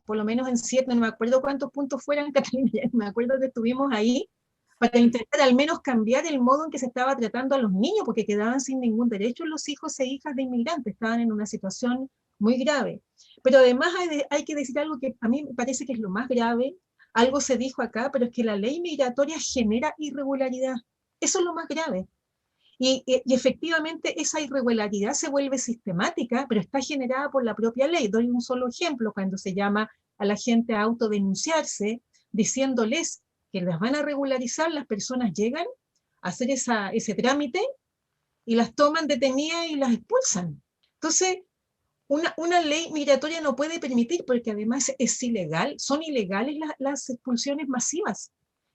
por lo menos en 7, no me acuerdo cuántos puntos fueran, Catalina, me acuerdo que estuvimos ahí para intentar al menos cambiar el modo en que se estaba tratando a los niños, porque quedaban sin ningún derecho los hijos e hijas de inmigrantes, estaban en una situación muy grave. Pero además hay que decir algo que a mí me parece que es lo más grave. algo se dijo acá, pero es que la ley migratoria genera irregularidad. Eso es lo más grave. Y efectivamente esa irregularidad se vuelve sistemática, pero está generada por la propia ley. Doy un solo ejemplo, cuando se llama a la gente a autodenunciarse, diciéndoles que las van a regularizar, las personas llegan a hacer ese trámite y las toman detenidas y las expulsan. Entonces, una ley migratoria no puede permitir, porque además es ilegal, son ilegales las expulsiones masivas.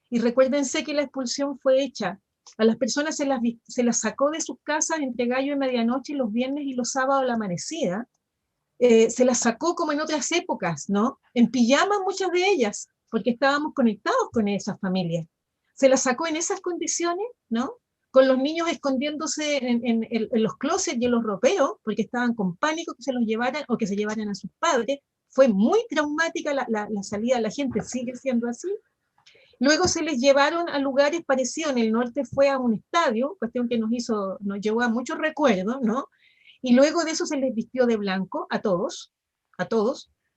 Y recuérdense que la expulsión fue hecha, a las personas se las sacó de sus casas entre gallo y medianoche, los viernes y los sábados a la amanecida, se las sacó como en otras épocas, ¿no? En pijama muchas de ellas, porque estábamos conectados con esas familias. Se las sacó en esas condiciones, ¿no? Con los niños escondiéndose en los closets y en los ropeos, porque estaban con pánico que se los llevaran o que se llevaran a sus padres. Fue muy traumática la salida, la gente sigue siendo así. Luego se les llevaron a lugares parecidos. En el norte fue a un estadio, cuestión que nos llevó a muchos recuerdos, ¿no? Y luego de eso se les vistió de blanco a todos.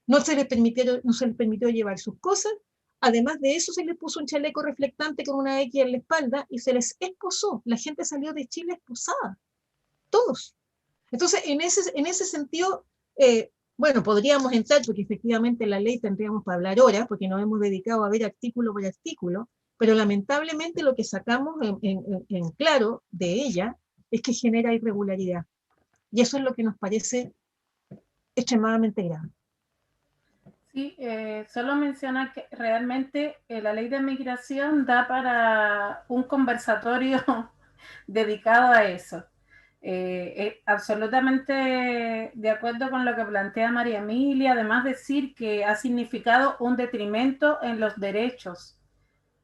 No se les permitió llevar sus cosas. Además de eso se les puso un chaleco reflectante con una X en la espalda y se les esposó. La gente salió de Chile esposada. Todos. Entonces, en ese sentido, bueno, podríamos entrar, porque efectivamente la ley tendríamos para hablar horas, porque nos hemos dedicado a ver artículo por artículo, pero lamentablemente lo que sacamos en claro de ella es que genera irregularidad. Y eso es lo que nos parece extremadamente grave. Sí, solo mencionar que realmente la ley de migración da para un conversatorio dedicado a eso. Absolutamente de acuerdo con lo que plantea María Emilia, además decir que ha significado un detrimento en los derechos.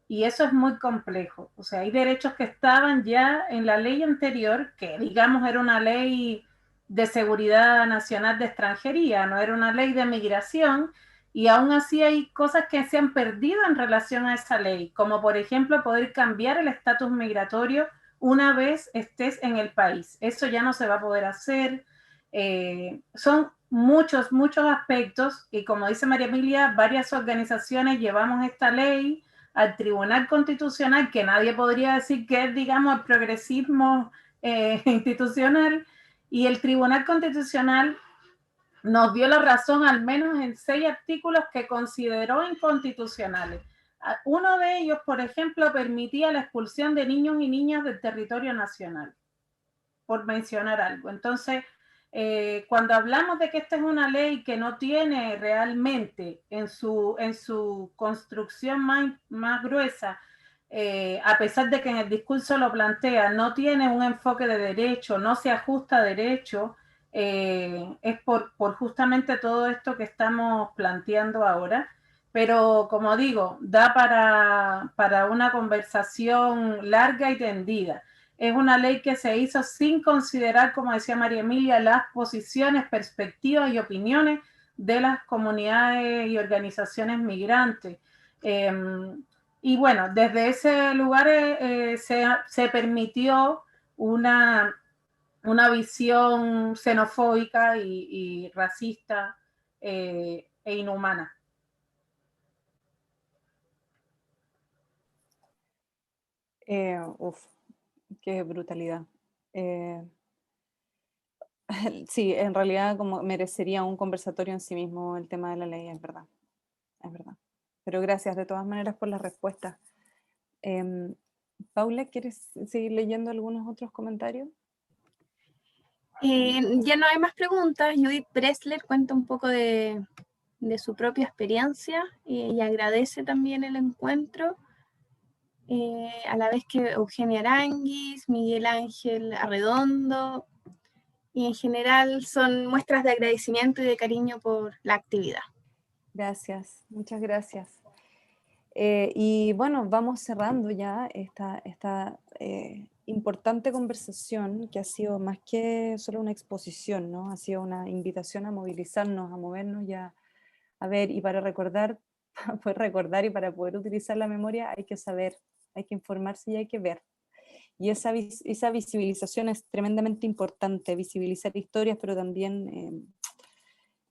Y eso es muy complejo. O sea, hay derechos que estaban ya en la ley anterior, que digamos era una ley de seguridad nacional de extranjería, no era una ley de migración, y aún así hay cosas que se han perdido en relación a esa ley, como por ejemplo poder cambiar el estatus migratorio una vez estés en el país. Eso ya no se va a poder hacer. Son muchos aspectos, y como dice María Emilia, varias organizaciones llevamos esta ley al Tribunal Constitucional, que nadie podría decir que es, digamos, el progresismo institucional, y el Tribunal Constitucional nos dio la razón al menos en 6 artículos que consideró inconstitucionales. Uno de ellos, por ejemplo, permitía la expulsión de niños y niñas del territorio nacional, por mencionar algo. Entonces, cuando hablamos de que esta es una ley que no tiene realmente en su construcción más gruesa, a pesar de que en el discurso lo plantea, no tiene un enfoque de derecho, no se ajusta a derecho, es por justamente todo esto que estamos planteando ahora. Pero como digo, da para una conversación larga y tendida. Es una ley que se hizo sin considerar, como decía María Emilia, las posiciones, perspectivas y opiniones de las comunidades y organizaciones migrantes. Y bueno, desde ese lugar se permitió una visión xenofóbica y racista e inhumana. Qué brutalidad. Sí, en realidad como merecería un conversatorio en sí mismo el tema de la ley, es verdad. Pero gracias de todas maneras por la respuesta. Paula, ¿quieres seguir leyendo algunos otros comentarios? Ya no hay más preguntas. Judith Bressler cuenta un poco de su propia experiencia y agradece también el encuentro. A la vez que Eugenia Aranguis, Miguel Ángel Arredondo, y en general son muestras de agradecimiento y de cariño por la actividad. Gracias, muchas gracias. Y bueno, vamos cerrando ya esta importante conversación que ha sido más que solo una exposición, ¿no? Ha sido una invitación a movilizarnos, a movernos y a ver, y para recordar, y para poder utilizar la memoria hay que saber, hay que informarse y hay que ver. Y esa visibilización es tremendamente importante, visibilizar historias, pero también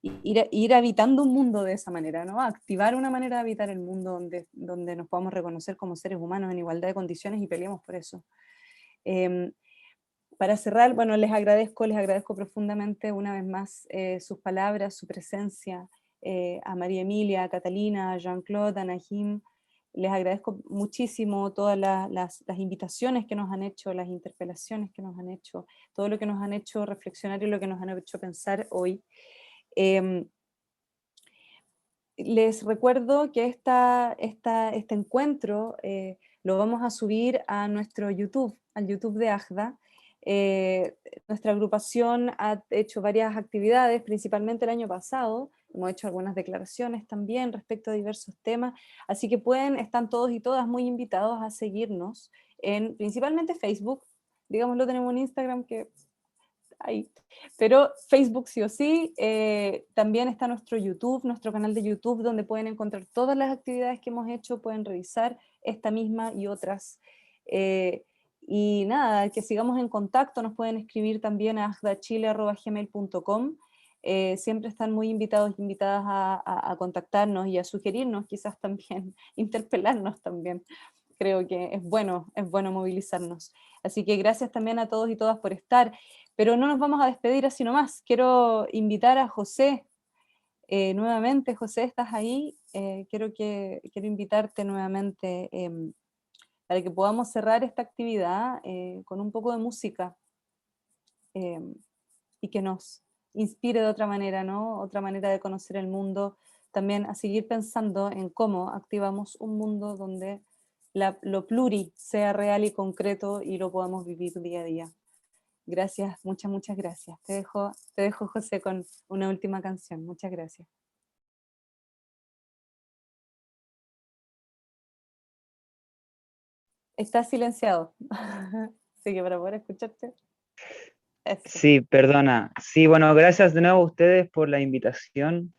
ir habitando un mundo de esa manera, ¿no? Activar una manera de habitar el mundo donde nos podamos reconocer como seres humanos en igualdad de condiciones y peleemos por eso. Para cerrar, bueno, les agradezco profundamente una vez más sus palabras, su presencia, a María Emilia, a Catalina, a Jean-Claude, a Nahim. Les agradezco muchísimo todas las invitaciones que nos han hecho, las interpelaciones que nos han hecho, todo lo que nos han hecho reflexionar y lo que nos han hecho pensar hoy. Les recuerdo que este encuentro lo vamos a subir a nuestro YouTube, al YouTube de AJDA. Nuestra agrupación ha hecho varias actividades, principalmente el año pasado, hemos hecho algunas declaraciones también respecto a diversos temas, así que están todos y todas muy invitados a seguirnos en principalmente Facebook, digámoslo, tenemos un Instagram que ahí, pero Facebook sí o sí, también está nuestro YouTube, nuestro canal de YouTube, donde pueden encontrar todas las actividades que hemos hecho, pueden revisar esta misma y otras. Y nada, que sigamos en contacto, nos pueden escribir también a ajdachile@gmail.com. Siempre están muy invitados y invitadas a contactarnos y a sugerirnos, quizás también, interpelarnos también. Creo que es bueno movilizarnos. Así que gracias también a todos y todas por estar. Pero no nos vamos a despedir así nomás. Quiero invitar a José nuevamente. José, ¿estás ahí? Quiero invitarte nuevamente para que podamos cerrar esta actividad con un poco de música y que nos inspire de otra manera, ¿no? Otra manera de conocer el mundo, también a seguir pensando en cómo activamos un mundo donde lo pluri sea real y concreto y lo podamos vivir día a día. Gracias, muchas gracias. Te dejo, José, con una última canción. Muchas gracias. Estás silenciado. Así que para poder escucharte. Eso. Sí, perdona. Sí, bueno, gracias de nuevo a ustedes por la invitación.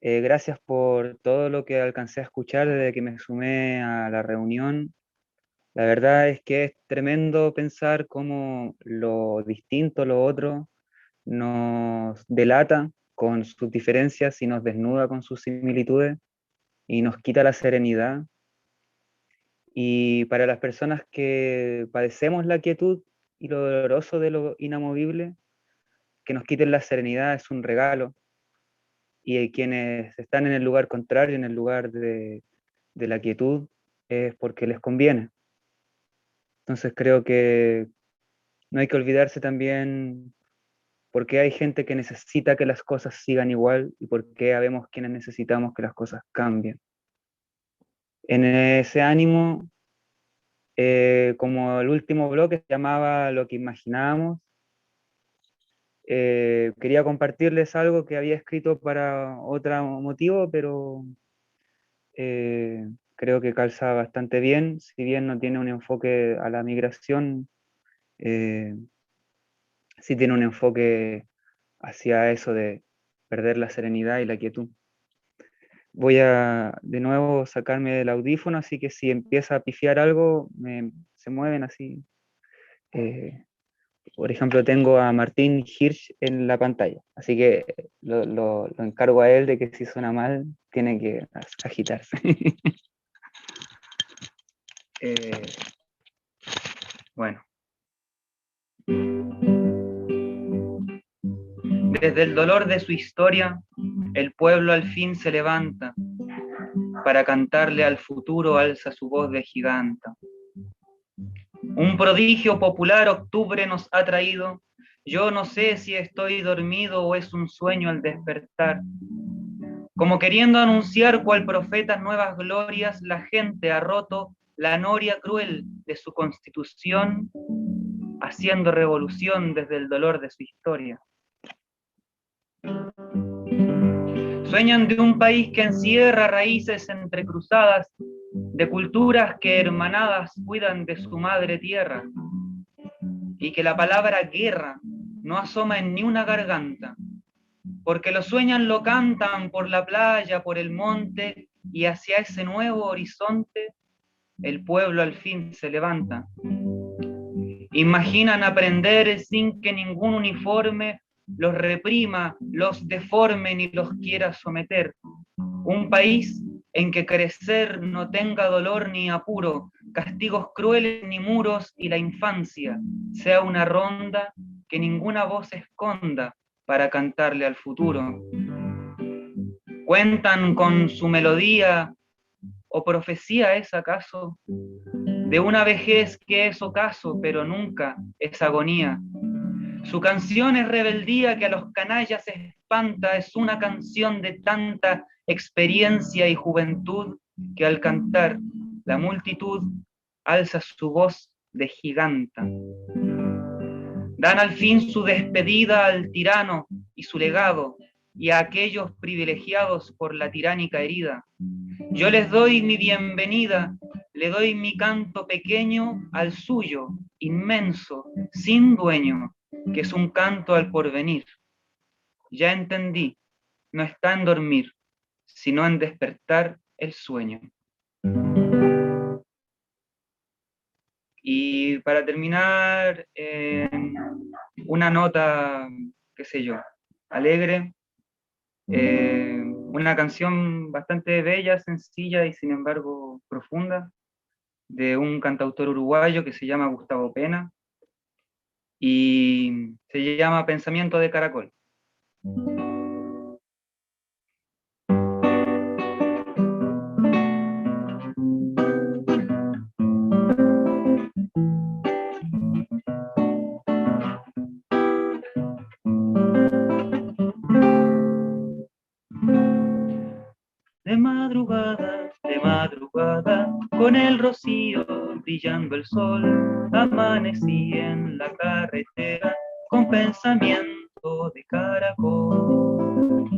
Gracias por todo lo que alcancé a escuchar desde que me sumé a la reunión. La verdad es que es tremendo pensar cómo lo distinto, lo otro, nos delata con sus diferencias y nos desnuda con sus similitudes y nos quita la serenidad. Y para las personas que padecemos la quietud y lo doloroso de lo inamovible, que nos quiten la serenidad es un regalo. Y quienes están en el lugar contrario, en el lugar de la quietud, es porque les conviene. Entonces creo que no hay que olvidarse también por qué hay gente que necesita que las cosas sigan igual y por qué habemos quienes necesitamos que las cosas cambien. En ese ánimo, como el último bloque se llamaba Lo que imaginábamos, quería compartirles algo que había escrito para otro motivo, pero creo que calza bastante bien, si bien no tiene un enfoque a la migración, sí tiene un enfoque hacia eso de perder la serenidad y la quietud. Voy a de nuevo sacarme el audífono, así que si empieza a pifiar algo, se mueven así. Por ejemplo, tengo a Martín Hirsch en la pantalla, así que lo encargo a él de que si suena mal, tiene que agitarse. Bueno. Desde el dolor de su historia, el pueblo al fin se levanta, para cantarle al futuro alza su voz de giganta. Un prodigio popular octubre nos ha traído, yo no sé si estoy dormido o es un sueño al despertar. Como queriendo anunciar cual profetas nuevas glorias, la gente ha roto la noria cruel de su constitución, haciendo revolución desde el dolor de su historia. Sueñan de un país que encierra raíces entrecruzadas, de culturas que hermanadas cuidan de su madre tierra, y que la palabra guerra no asoma en ni una garganta, porque lo sueñan, lo cantan por la playa, por el monte, y hacia ese nuevo horizonte el pueblo al fin se levanta. Imaginan aprender sin que ningún uniforme los reprima, los deforme ni los quiera someter. Un país en que crecer no tenga dolor ni apuro, castigos crueles ni muros, y la infancia sea una ronda que ninguna voz esconda para cantarle al futuro. ¿Cuentan con su melodía o profecía es acaso de una vejez que es ocaso, pero nunca es agonía? Su canción es rebeldía que a los canallas espanta, es una canción de tanta experiencia y juventud que al cantar la multitud alza su voz de giganta. Dan al fin su despedida al tirano y su legado, y a aquellos privilegiados por la tiránica herida. Yo les doy mi bienvenida, le doy mi canto pequeño al suyo, inmenso, sin dueño, que es un canto al porvenir. Ya entendí, no está en dormir, sino en despertar el sueño. Y para terminar, una nota, qué sé yo, alegre, una canción bastante bella, sencilla y sin embargo profunda, de un cantautor uruguayo que se llama Gustavo Pena, y se llama Pensamiento de Caracol. De madrugada, con el rocío brillando el sol, amanecí en la carretera con pensamiento de caracol.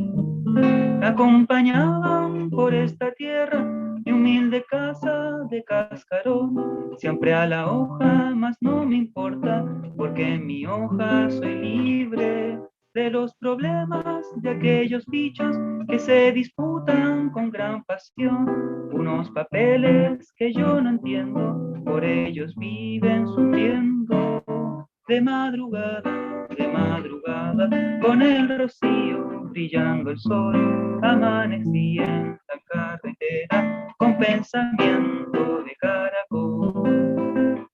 Me acompañaban por esta tierra mi humilde casa de cascarón, siempre a la hoja, mas no me importa, porque en mi hoja soy libre de los problemas de aquellos bichos que se disputan con gran pasión, unos papeles que yo no entiendo, por ellos viven sufriendo. De madrugada, con el rocío brillando el sol, amanecí en la carretera con pensamiento de caracol.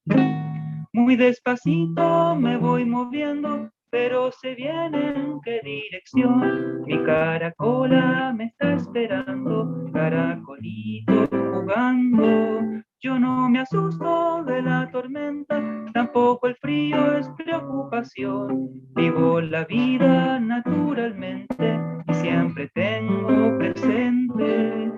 Muy despacito me voy moviendo, pero sé bien en qué dirección. Mi caracola me está esperando, caracolito jugando. Yo no me asusto de la tormenta, tampoco el frío es preocupación. Vivo la vida naturalmente y siempre tengo presente.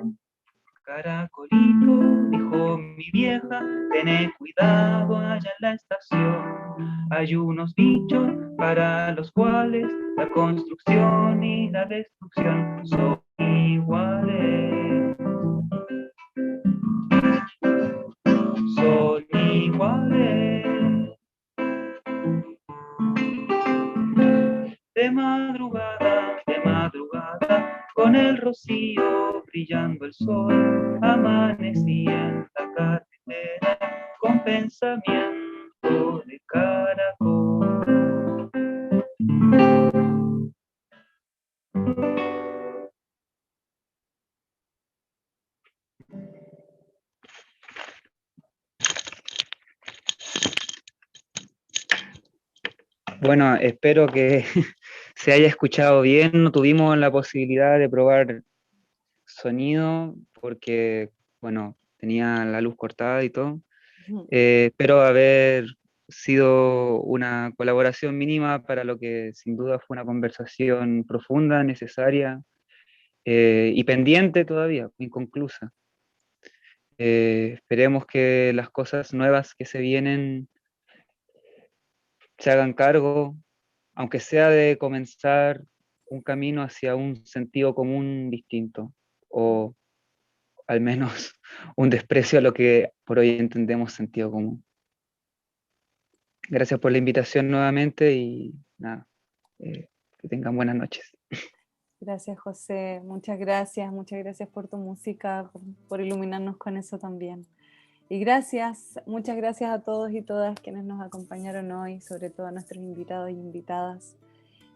Caracolito, dijo mi vieja, tené cuidado allá en la estación. Hay unos bichos para los cuales la construcción y la destrucción son iguales. Son iguales. De madrugada, con el rocío brillando el sol, amanecí en la carretera con pensamiento de caracol. Bueno, espero que se haya escuchado bien. No tuvimos la posibilidad de probar sonido porque, bueno, tenía la luz cortada y todo. Espero haber sido una colaboración mínima para lo que sin duda fue una conversación profunda, necesaria y pendiente todavía, inconclusa. Esperemos que las cosas nuevas que se vienen se hagan cargo, aunque sea de comenzar un camino hacia un sentido común distinto, o al menos un desprecio a lo que por hoy entendemos sentido común. Gracias por la invitación nuevamente y nada, que tengan buenas noches. Gracias, José. Muchas gracias por tu música, por iluminarnos con eso también. Y muchas gracias a todos y todas quienes nos acompañaron hoy, sobre todo a nuestros invitados y invitadas.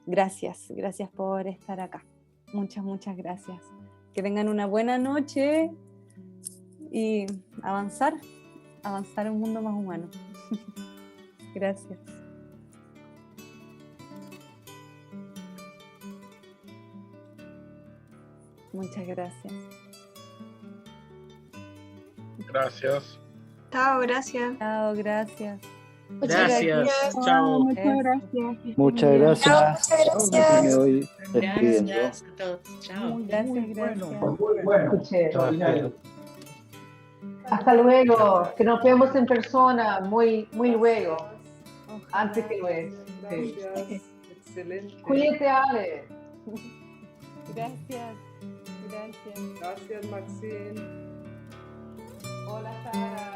gracias por estar acá. Muchas gracias. Que tengan una buena noche y avanzar a un mundo más humano. Gracias. Muchas gracias. Gracias. Chao, gracias. Chao, gracias. Gracias. Chao. Muchas gracias. Muchas gracias. Me voy despidiendo. Gracias a todos. Chao. Gracias. Escuché. Hasta luego, que nos vemos en persona muy luego, antes que luego. Gracias. Excelente. Cuídate, Ale. Gracias. Gracias, Maxine. Hola, Sara.